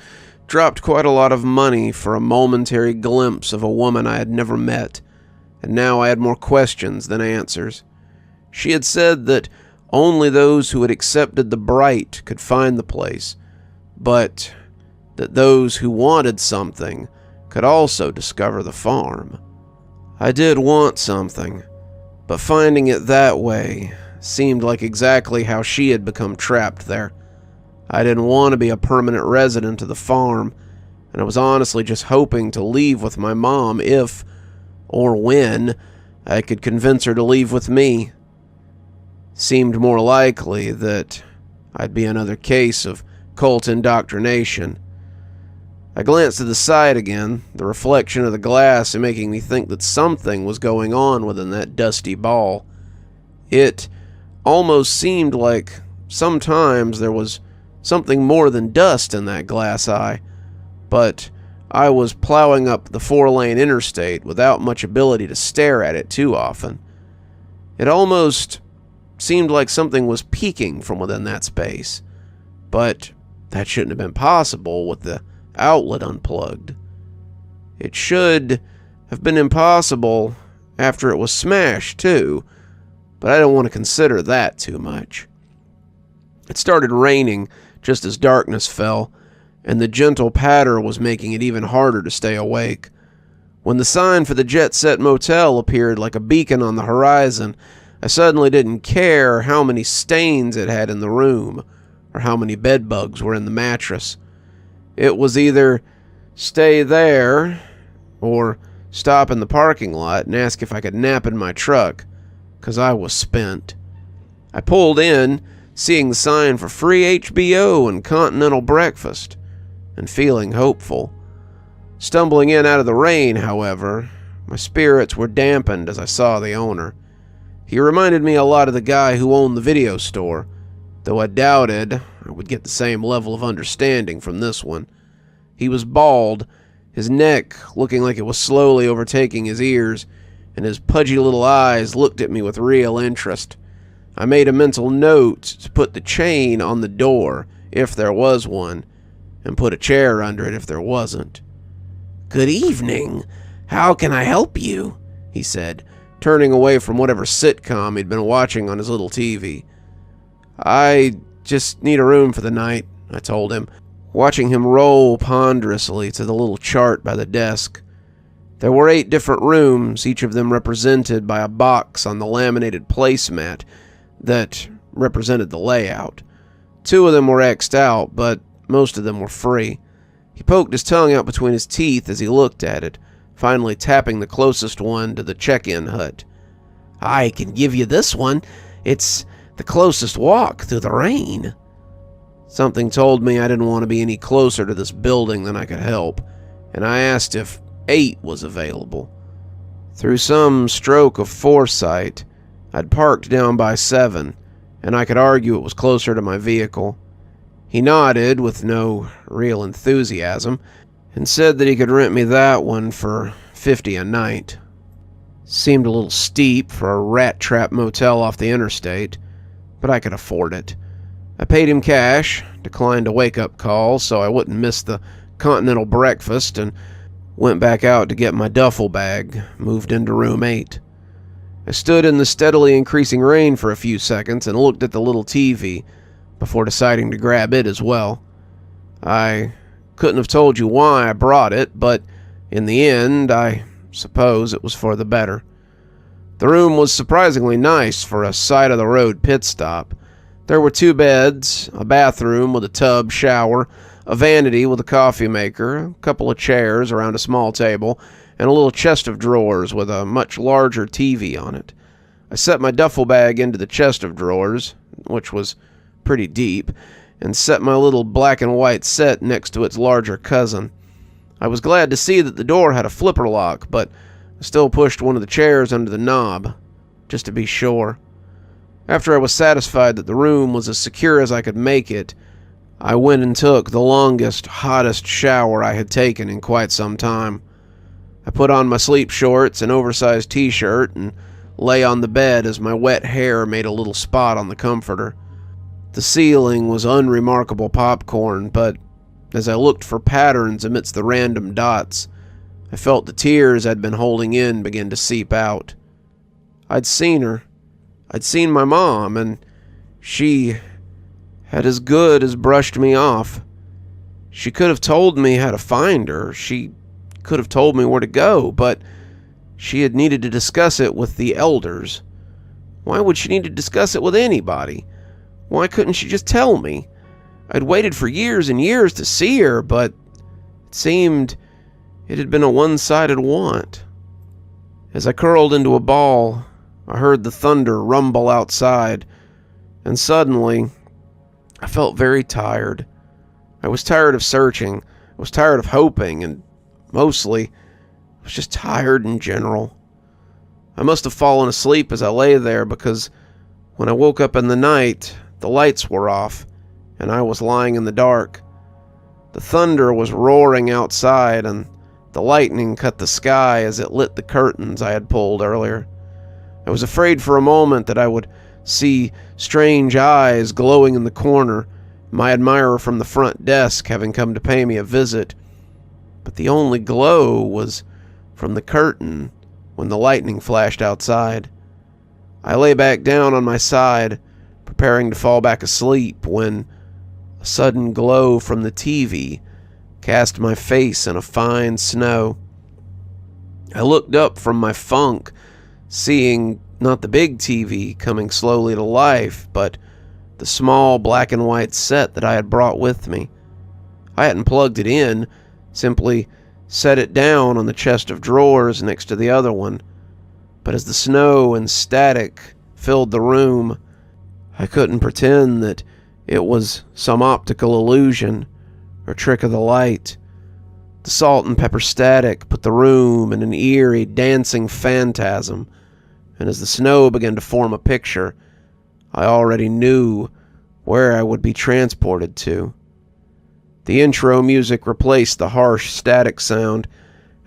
dropped quite a lot of money for a momentary glimpse of a woman I had never met, and now I had more questions than answers. She had said that only those who had accepted the Bright could find the place, but that those who wanted something could also discover the farm. I did want something, but finding it that way seemed like exactly how she had become trapped there. I didn't want to be a permanent resident of the farm, and I was honestly just hoping to leave with my mom if, or when, I could convince her to leave with me. Seemed more likely that I'd be another case of cult indoctrination. I glanced to the side again, the reflection of the glass making me think that something was going on within that dusty ball. It almost seemed like sometimes there was something more than dust in that glass eye, but I was plowing up the 4-lane interstate without much ability to stare at it too often. It almost seemed like something was peeking from within that space, but that shouldn't have been possible with the outlet unplugged. It should have been impossible after it was smashed too, but I don't want to consider that too much. It started raining just as darkness fell, and the gentle patter was making it even harder to stay awake. When the sign for the Jet Set Motel appeared like a beacon on the horizon, I suddenly didn't care how many stains it had in the room, or how many bed bugs were in the mattress. It was either stay there, or stop in the parking lot and ask if I could nap in my truck, 'cause I was spent. I pulled in, seeing the sign for free HBO and continental breakfast. and feeling hopeful. Stumbling in out of the rain, however, my spirits were dampened as I saw the owner. He reminded me a lot of the guy who owned the video store, though I doubted I would get the same level of understanding from this one. He was bald, his neck looking like it was slowly overtaking his ears, and his pudgy little eyes looked at me with real interest. I made a mental note to put the chain on the door, if there was one, and put a chair under it if there wasn't. "Good evening. How can I help you?" he said, turning away from whatever sitcom he'd been watching on his little TV. "I just need a room for the night," I told him, watching him roll ponderously to the little chart by the desk. There were 8 different rooms, each of them represented by a box on the laminated placemat that represented the layout. 2 of them were X'd out, but most of them were free. He poked his tongue out between his teeth as he looked at it, finally tapping the closest one to the check-in hut. "I can give you this one. It's the closest walk through the rain." Something told me I didn't want to be any closer to this building than I could help, and I asked if 8 was available. Through some stroke of foresight, I'd parked down by 7, and I could argue it was closer to my vehicle. He nodded with no real enthusiasm and said that he could rent me that one for $50 a night. Seemed a little steep for a rat trap motel off the interstate, but I could afford it. I paid him cash, declined a wake-up call so I wouldn't miss the continental breakfast, and went back out to get my duffel bag, moved into room 8. I stood in the steadily increasing rain for a few seconds and looked at the little TV before deciding to grab it as well. I couldn't have told you why I brought it, but in the end, I suppose it was for the better. The room was surprisingly nice for a side-of-the-road pit stop. There were 2 beds, a bathroom with a tub, shower, a vanity with a coffee maker, a couple of chairs around a small table, and a little chest of drawers with a much larger TV on it. I set my duffel bag into the chest of drawers, which was pretty deep, and set my little black and white set next to its larger cousin. I was glad to see that the door had a flipper lock, but I still pushed one of the chairs under the knob, just to be sure. After I was satisfied that the room was as secure as I could make it, I went and took the longest, hottest shower I had taken in quite some time. I put on my sleep shorts and oversized t-shirt and lay on the bed as my wet hair made a little spot on the comforter. The ceiling was unremarkable popcorn, but as I looked for patterns amidst the random dots, I felt the tears I'd been holding in begin to seep out. I'd seen her. I'd seen my mom, and she had as good as brushed me off. She could have told me how to find her. She could have told me where to go, but she had needed to discuss it with the elders. Why would she need to discuss it with anybody? Why couldn't she just tell me? I'd waited for years and years to see her, but it seemed it had been a one-sided want. As I curled into a ball, I heard the thunder rumble outside, and suddenly I felt very tired. I was tired of searching, I was tired of hoping, and mostly I was just tired in general. I must have fallen asleep as I lay there, because when I woke up in the night, the lights were off, and I was lying in the dark. The thunder was roaring outside, and the lightning cut the sky as it lit the curtains I had pulled earlier. I was afraid for a moment that I would see strange eyes glowing in the corner, my admirer from the front desk having come to pay me a visit. But the only glow was from the curtain when the lightning flashed outside. I lay back down on my side, preparing to fall back asleep, when a sudden glow from the TV cast my face in a fine snow. I looked up from my funk, seeing not the big TV coming slowly to life, but the small black and white set that I had brought with me. I hadn't plugged it in, simply set it down on the chest of drawers next to the other one. But as the snow and static filled the room, I couldn't pretend that it was some optical illusion, or trick of the light. The salt and pepper static put the room in an eerie, dancing phantasm, and as the snow began to form a picture, I already knew where I would be transported to. The intro music replaced the harsh static sound,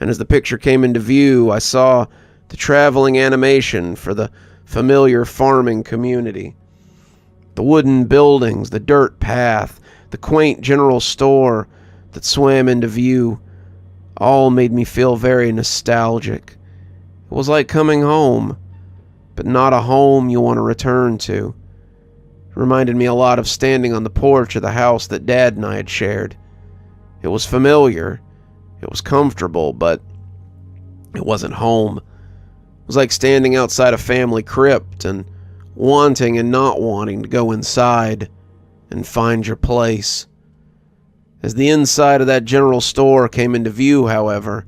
and as the picture came into view, I saw the traveling animation for the familiar farming community. The wooden buildings, the dirt path, the quaint general store that swam into view, all made me feel very nostalgic. It was like coming home, but not a home you want to return to. It reminded me a lot of standing on the porch of the house that Dad and I had shared. It was familiar, it was comfortable, but it wasn't home. It was like standing outside a family crypt and wanting and not wanting to go inside and find your place. As the inside of that general store came into view, however,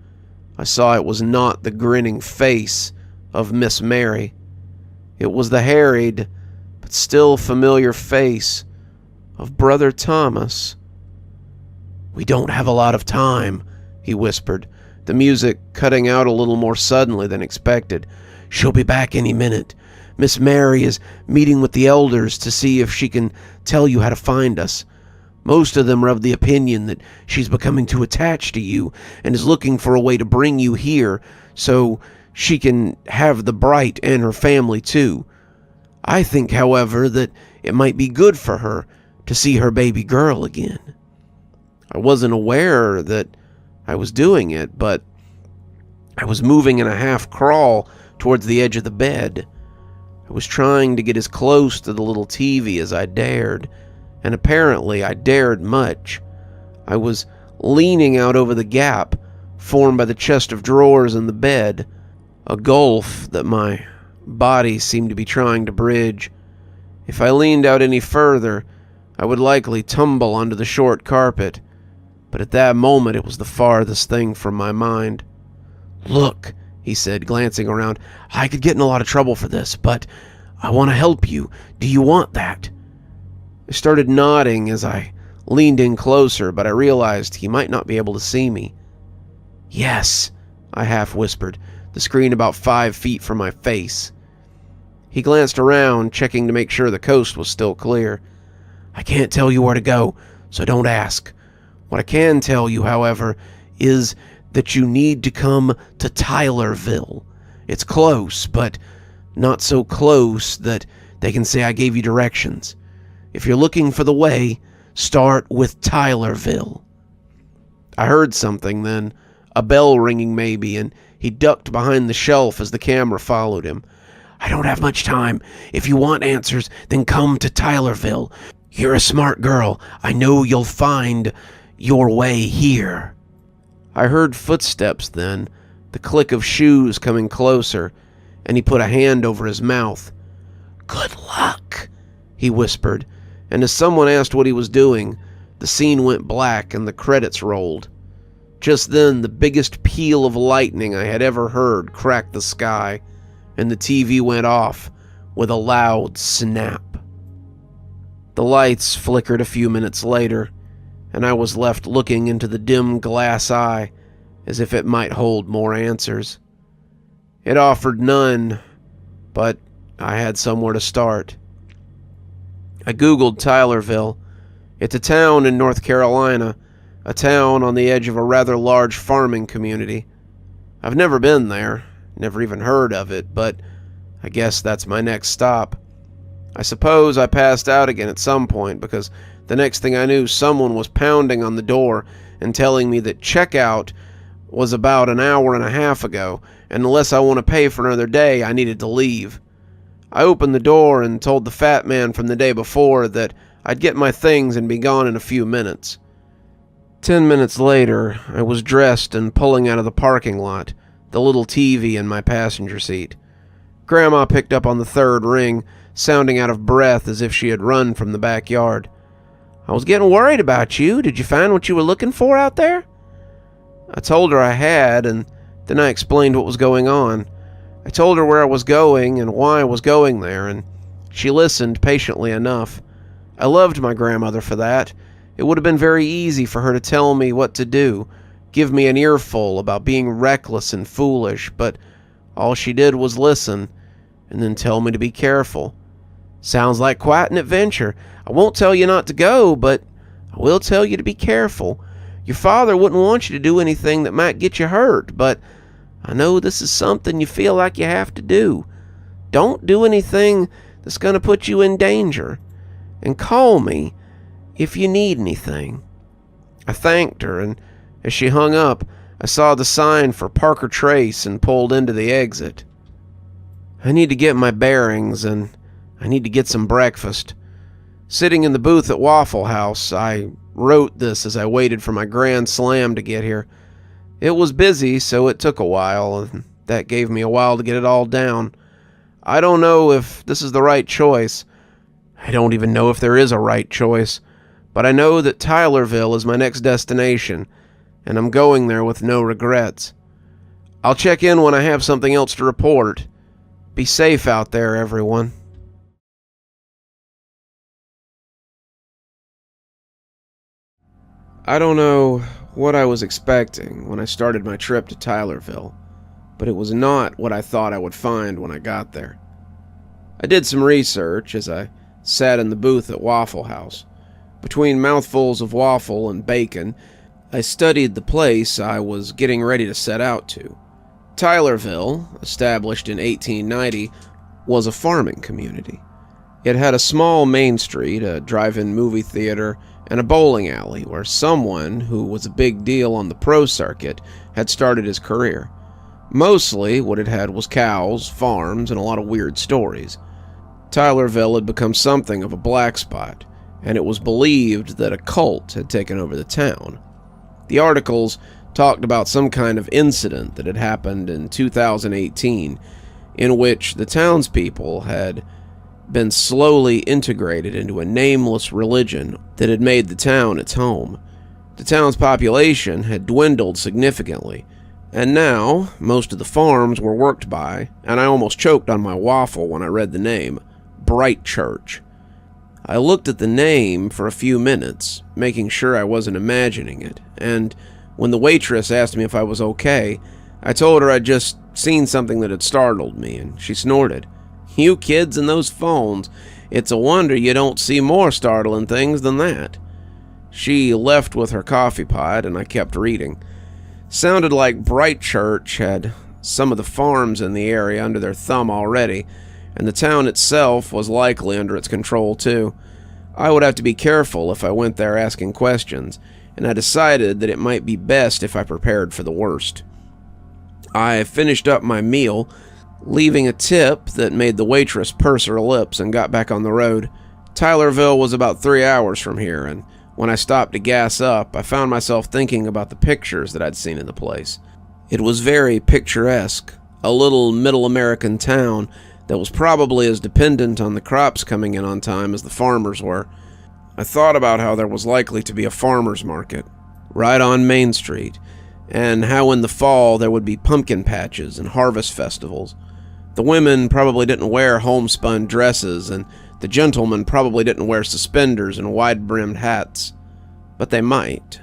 I saw it was not the grinning face of Miss Mary. It was the harried, but still familiar face of Brother Thomas. "We don't have a lot of time," he whispered, the music cutting out a little more suddenly than expected. "She'll be back any minute. Miss Mary is meeting with the elders to see if she can tell you how to find us. Most of them are of the opinion that she's becoming too attached to you and is looking for a way to bring you here so she can have the Bright and her family too. I think, however, that it might be good for her to see her baby girl again." I wasn't aware that I was doing it, but I was moving in a half crawl towards the edge of the bed. I was trying to get as close to the little TV as I dared, and apparently I dared much. I was leaning out over the gap formed by the chest of drawers in the bed, a gulf that my body seemed to be trying to bridge. If I leaned out any further, I would likely tumble onto the short carpet, but at that moment it was the farthest thing from my mind. "Look," he said, glancing around, "I could get in a lot of trouble for this, but I want to help you. Do you want that?" I started nodding as I leaned in closer, but I realized he might not be able to see me. "Yes," I half whispered, the screen about 5 feet from my face. He glanced around, checking to make sure the coast was still clear. "I can't tell you where to go, so don't ask. What I can tell you, however, is that you need to come to Tylerville. It's close, but not so close that they can say I gave you directions. If you're looking for the way, start with Tylerville." I heard something then, a bell ringing maybe, and he ducked behind the shelf as the camera followed him. "I don't have much time. If you want answers, then come to Tylerville. You're a smart girl. I know you'll find your way here." I heard footsteps then, the click of shoes coming closer, and he put a hand over his mouth. "Good luck," he whispered, and as someone asked what he was doing, the scene went black and the credits rolled. Just then, the biggest peal of lightning I had ever heard cracked the sky, and the TV went off with a loud snap. The lights flickered a few minutes later, and I was left looking into the dim glass eye as if it might hold more answers. It offered none, but I had somewhere to start. I googled Tylerville. It's a town in North Carolina, a town on the edge of a rather large farming community. I've never been there, never even heard of it, but I guess that's my next stop. I suppose I passed out again at some point because the next thing I knew, someone was pounding on the door and telling me that checkout was about an hour and a half ago, and unless I want to pay for another day, I needed to leave. I opened the door and told the fat man from the day before that I'd get my things and be gone in a few minutes. 10 minutes later, I was dressed and pulling out of the parking lot, the little TV in my passenger seat. Grandma picked up on the third ring, sounding out of breath as if she had run from the backyard. "I was getting worried about you. Did you find what you were looking for out there?" I told her I had, and then I explained what was going on. I told her where I was going and why I was going there, and she listened patiently enough. I loved my grandmother for that, It would have been very easy for her to tell me what to do, give me an earful about being reckless and foolish, but all she did was listen and then tell me to be careful. Sounds like quite an adventure. I won't tell you not to go, but I will tell you to be careful. Your father wouldn't want you to do anything that might get you hurt, but I know this is something you feel like you have to do. Don't do anything that's going to put you in danger. And call me if you need anything." I thanked her, and as she hung up, I saw the sign for Parker Trace and pulled into the exit. I need to get my bearings, and I need to get some breakfast. Sitting in the booth at Waffle House, I wrote this as I waited for my Grand Slam to get here. It was busy, so it took a while, and that gave me a while to get it all down. I don't know if this is the right choice. I don't even know if there is a right choice, but I know that Tylerville is my next destination, and I'm going there with no regrets. I'll check in when I have something else to report. Be safe out there, everyone. I don't know what I was expecting when I started my trip to Tylerville, but it was not what I thought I would find when I got there. I did some research as I sat in the booth at Waffle House. Between mouthfuls of waffle and bacon, I studied the place I was getting ready to set out to. Tylerville, established in 1890, was a farming community. It had a small main street, a drive-in movie theater, and a bowling alley where someone who was a big deal on the pro circuit had started his career. Mostly, what it had was cows, farms, and a lot of weird stories. Tylerville had become something of a black spot, and it was believed that a cult had taken over the town. The articles talked about some kind of incident that had happened in 2018, in which the townspeople had been slowly integrated into a nameless religion that had made the town its home. The town's population had dwindled significantly, and now most of the farms were worked by, and I almost choked on my waffle when I read the name, Bright Church. I looked at the name for a few minutes, making sure I wasn't imagining it, and when the waitress asked me if I was okay, I told her I'd just seen something that had startled me, and she snorted. "You kids and those phones, it's a wonder you don't see more startling things than that." She left with her coffee pot, and I kept reading. Sounded like Bright Church had some of the farms in the area under their thumb already, and the town itself was likely under its control too. I would have to be careful if I went there asking questions, and I decided that it might be best if I prepared for the worst. I finished up my meal, leaving a tip that made the waitress purse her lips, and got back on the road. Tylerville was about 3 hours from here, and when I stopped to gas up, I found myself thinking about the pictures that I'd seen in the place. It was very picturesque, a little middle American town that was probably as dependent on the crops coming in on time as the farmers were. I thought about how there was likely to be a farmer's market right on Main Street, and how in the fall there would be pumpkin patches and harvest festivals. The women probably didn't wear homespun dresses, and the gentlemen probably didn't wear suspenders and wide-brimmed hats, but they might.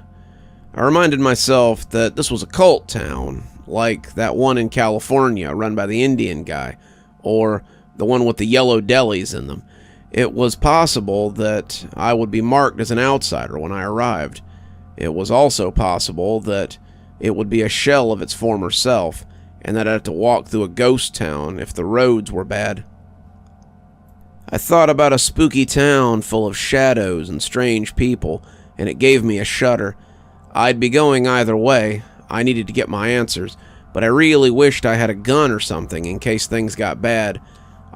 I reminded myself that this was a cult town, like that one in California run by the Indian guy, or the one with the yellow delis in them. It was possible that I would be marked as an outsider when I arrived. It was also possible that it would be a shell of its former self, and that I'd have to walk through a ghost town if the roads were bad. I thought about a spooky town full of shadows and strange people, and it gave me a shudder. I'd be going either way. I needed to get my answers, but I really wished I had a gun or something in case things got bad.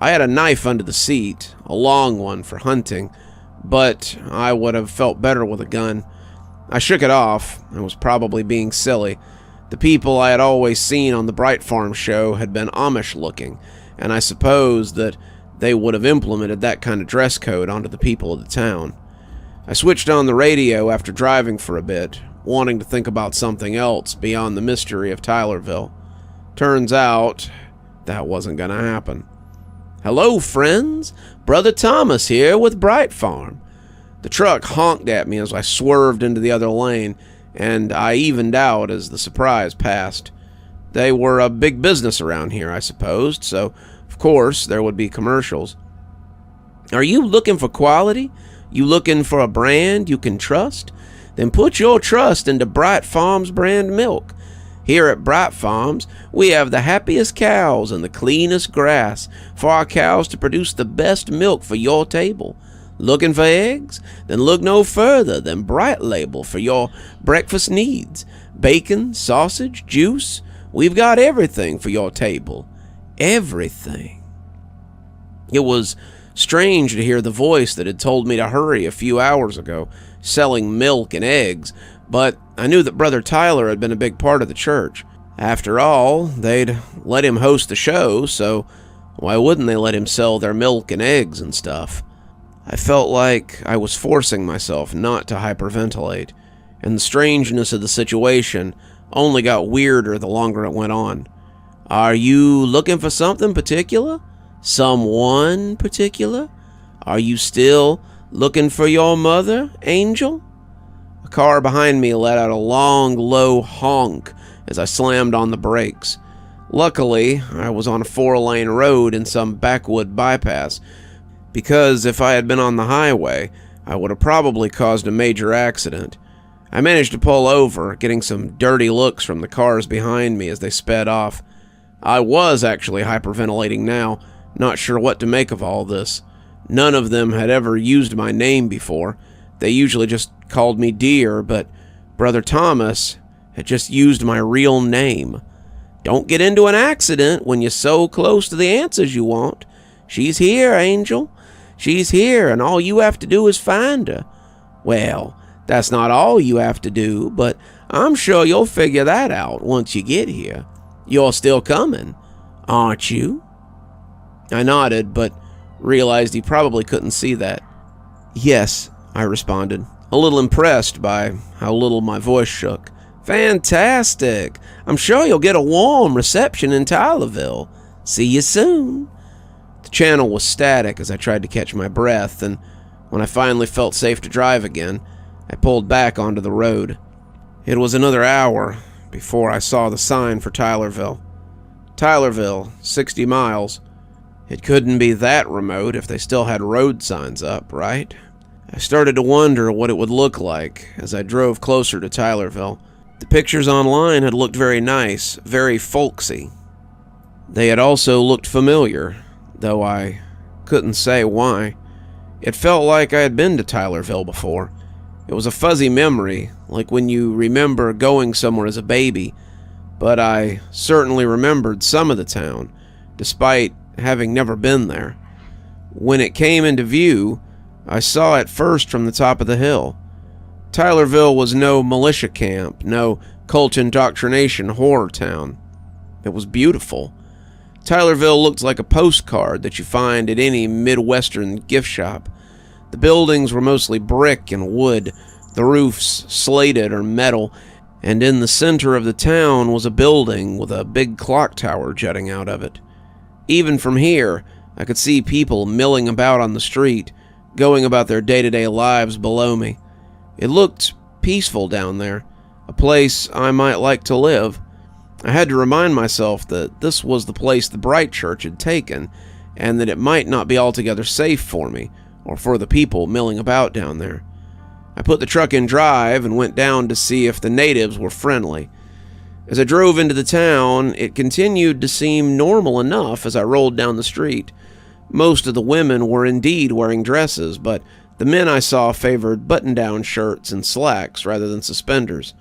I had a knife under the seat, a long one for hunting, but I would have felt better with a gun. I shook it off. I was probably being silly. The people I had always seen on the Bright Farm show had been Amish-looking, and I suppose that they would have implemented that kind of dress code onto the people of the town. I switched on the radio after driving for a bit, wanting to think about something else beyond the mystery of Tylerville. Turns out, that wasn't going to happen. "Hello, friends. Brother Thomas here with Bright Farm. The truck honked at me as I swerved into the other lane, and I evened out as the surprise passed. They were a big business around here, I supposed, so of course there would be commercials. Are you looking for quality? You looking for a brand you can trust? Then put your trust into Bright Farms brand milk. Here at Bright Farms, we have the happiest cows and the cleanest grass for our cows to produce the best milk for your table. Looking for eggs? Then look no further than Bright Label for your breakfast needs. Bacon, sausage, juice. We've got everything for your table. Everything. It was strange to hear the voice that had told me to hurry a few hours ago, selling milk and eggs, but I knew that Brother Tyler had been a big part of the church. After all, they'd let him host the show, so why wouldn't they let him sell their milk and eggs and stuff? I felt like I was forcing myself not to hyperventilate, and the strangeness of the situation only got weirder the longer it went on. Are you looking for something particular? Someone particular? Are you still looking for your mother, Angel? A car behind me let out a long, low honk as I slammed on the brakes. Luckily, I was on a 4-lane road in some backwood bypass, because if I had been on the highway, I would have probably caused a major accident. I managed to pull over, getting some dirty looks from the cars behind me as they sped off. I was actually hyperventilating now, not sure what to make of all this. None of them had ever used my name before. They usually just called me Dear, but Brother Thomas had just used my real name. Don't get into an accident when you're so close to the answers you want. She's here, Angel. She's here, and all you have to do is find her. Well, that's not all you have to do, but I'm sure you'll figure that out once you get here. You're still coming, aren't you? I nodded, but realized he probably couldn't see that. Yes, I responded, a little impressed by how little my voice shook. Fantastic! I'm sure you'll get a warm reception in Tylerville. See you soon. The channel was static as I tried to catch my breath, and when I finally felt safe to drive again, I pulled back onto the road. It was another hour before I saw the sign for Tylerville. Tylerville, 60 miles. It couldn't be that remote if they still had road signs up, right? I started to wonder what it would look like as I drove closer to Tylerville. The pictures online had looked very nice, very folksy. They had also looked familiar, though I couldn't say why. It felt like I had been to Tylerville before. It was a fuzzy memory, like when you remember going somewhere as a baby, but I certainly remembered some of the town, despite having never been there. When it came into view, I saw it first from the top of the hill. Tylerville was no militia camp, no cult indoctrination horror town. It was beautiful. Tylerville looked like a postcard that you find at any Midwestern gift shop. The buildings were mostly brick and wood, the roofs slated or metal, and in the center of the town was a building with a big clock tower jutting out of it. Even from here, I could see people milling about on the street, going about their day-to-day lives below me. It looked peaceful down there, a place I might like to live. I had to remind myself that this was the place the Bright Church had taken, and that it might not be altogether safe for me, or for the people milling about down there. I put the truck in drive and went down to see if the natives were friendly. As I drove into the town, it continued to seem normal enough as I rolled down the street. Most of the women were indeed wearing dresses, but the men I saw favored button-down shirts and slacks rather than suspenders.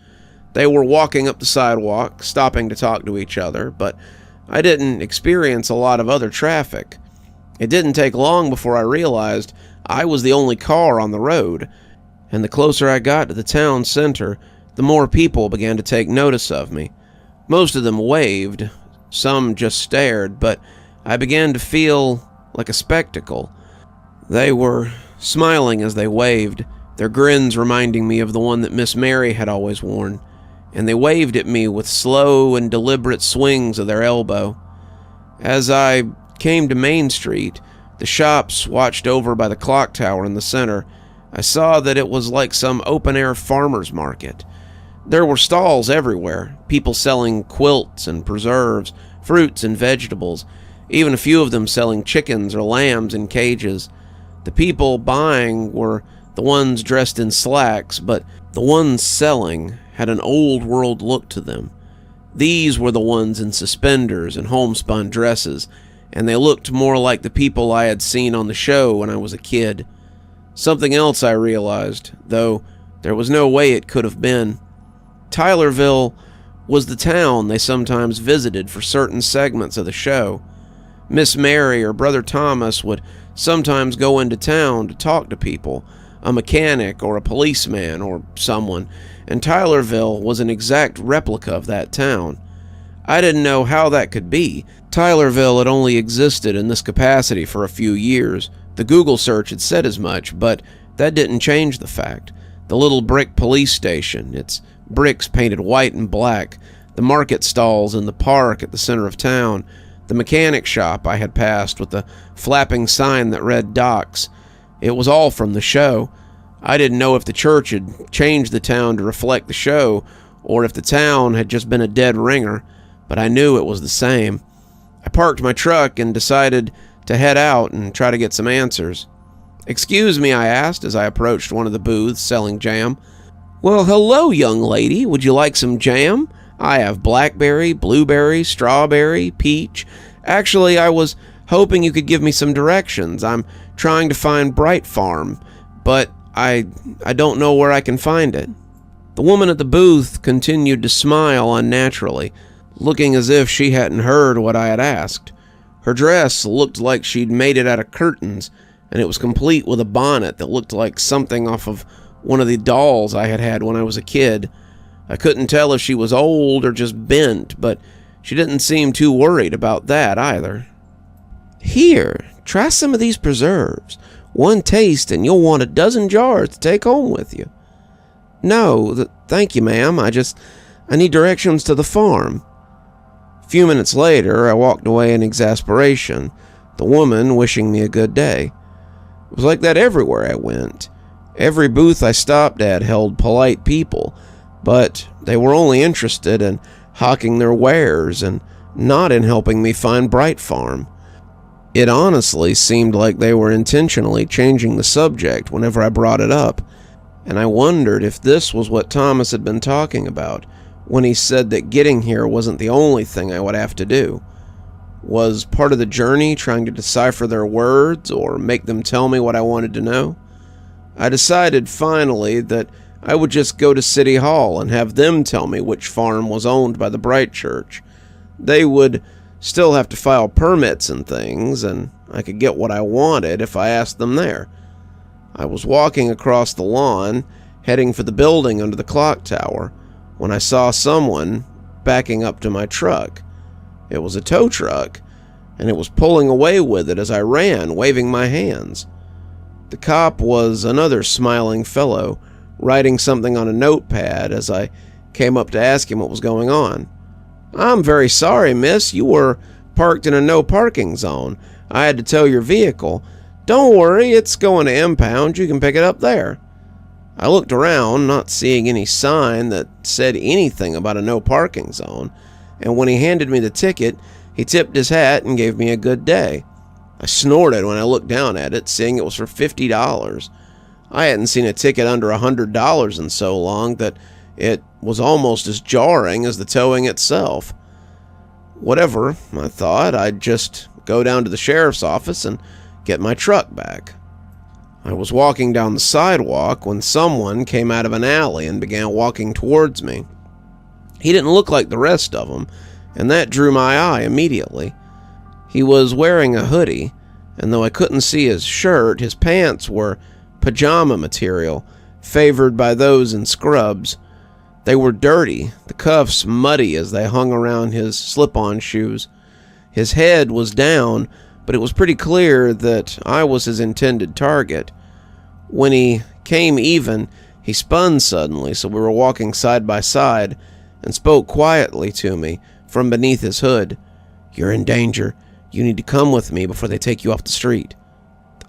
They were walking up the sidewalk, stopping to talk to each other, but I didn't experience a lot of other traffic. It didn't take long before I realized I was the only car on the road, and the closer I got to the town center, the more people began to take notice of me. Most of them waved, some just stared, but I began to feel like a spectacle. They were smiling as they waved, their grins reminding me of the one that Miss Mary had always worn, and they waved at me with slow and deliberate swings of their elbow. As I came to Main Street, the shops watched over by the clock tower in the center I saw that it was like some open-air farmer's market. There were stalls everywhere, people selling quilts and preserves, fruits and vegetables, even a few of them selling chickens or lambs in cages. The people buying were the ones dressed in slacks, but the ones selling had an old-world look to them. These were the ones in suspenders and homespun dresses, and they looked more like the people I had seen on the show when I was a kid. Something else I realized, though there was no way it could have been. Tylerville was the town they sometimes visited for certain segments of the show. Miss Mary or Brother Thomas would sometimes go into town to talk to people, a mechanic or a policeman or someone, and Tylerville was an exact replica of that town. I didn't know how that could be. Tylerville had only existed in this capacity for a few years. The Google search had said as much, but that didn't change the fact. The little brick police station, its bricks painted white and black, the market stalls in the park at the center of town, the mechanic shop I had passed with the flapping sign that read Docks. It was all from the show. I didn't know if the church had changed the town to reflect the show, or if the town had just been a dead ringer, but I knew it was the same. I parked my truck and decided to head out and try to get some answers. "Excuse me," I asked as I approached one of the booths selling jam. "Well, hello, young lady. Would you like some jam? I have blackberry, blueberry, strawberry, peach. Actually, I was hoping you could give me some directions. I'm trying to find Bright Farm, but I don't know where I can find it." The woman at the booth continued to smile unnaturally, looking as if she hadn't heard what I had asked. Her dress looked like she'd made it out of curtains, and it was complete with a bonnet that looked like something off of one of the dolls I had had when I was a kid. I couldn't tell if she was old or just bent, but she didn't seem too worried about that either. "Here, try some of these preserves. One taste and you'll want a dozen jars to take home with you." "No, thank you, ma'am. I need directions to the farm." A few minutes later, I walked away in exasperation, the woman wishing me a good day. It was like that everywhere I went. Every booth I stopped at held polite people, but they were only interested in hawking their wares and not in helping me find Bright Farm. It honestly seemed like they were intentionally changing the subject whenever I brought it up, and I wondered if this was what Thomas had been talking about when he said that getting here wasn't the only thing I would have to do. Was part of the journey trying to decipher their words or make them tell me what I wanted to know? I decided finally that I would just go to City Hall and have them tell me which farm was owned by the Bright Church. They would still have to file permits and things, and I could get what I wanted if I asked them there. I was walking across the lawn, heading for the building under the clock tower, when I saw someone backing up to my truck. It was a tow truck, and it was pulling away with it as I ran, waving my hands. The cop was another smiling fellow, writing something on a notepad as I came up to ask him what was going on. "I'm very sorry, miss. You were parked in a no parking zone. I had to tow your vehicle. Don't worry, it's going to impound. You can pick it up there." I looked around, not seeing any sign that said anything about a no parking zone, and when he handed me the ticket, he tipped his hat and gave me a good day. I snorted when I looked down at it, seeing it was for $50. I hadn't seen a ticket under $100 in so long that it was almost as jarring as the towing itself. Whatever, I thought, I'd just go down to the sheriff's office and get my truck back. I was walking down the sidewalk when someone came out of an alley and began walking towards me. He didn't look like the rest of them, and that drew my eye immediately. He was wearing a hoodie, and though I couldn't see his shirt, his pants were pajama material, favored by those in scrubs. They were dirty, the cuffs muddy as they hung around his slip-on shoes. His head was down, but it was pretty clear that I was his intended target. When he came even, he spun suddenly, so we were walking side by side, and spoke quietly to me from beneath his hood. "You're in danger. You need to come with me before they take you off the street."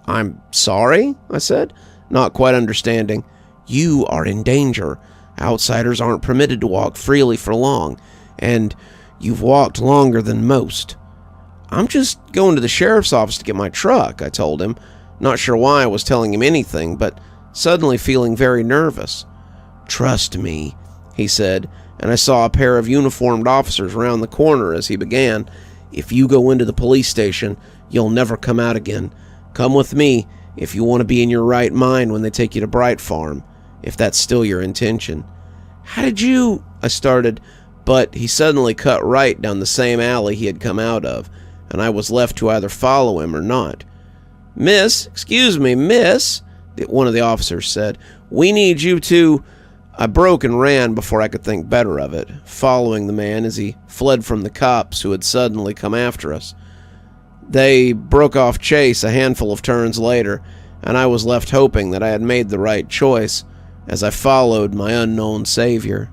"I'm sorry," I said. not quite understanding. "You are in danger. Outsiders aren't permitted to walk freely for long, and you've walked longer than most." "I'm just going to the sheriff's office to get my truck," I told him, not sure why I was telling him anything, but suddenly feeling very nervous. "Trust me," he said, and I saw a pair of uniformed officers round the corner as he began. "If you go into the police station, you'll never come out again. Come with me if you want to be in your right mind when they take you to Bright Farm, if that's still your intention." "How did you—" I started, but he suddenly cut right down the same alley he had come out of, and I was left to either follow him or not. Excuse me, miss," one of the officers said. "We need you to—" I broke and ran before I could think better of it, following the man as he fled from the cops who had suddenly come after us. They broke off chase a handful of turns later, and I was left hoping that I had made the right choice as I followed my unknown savior.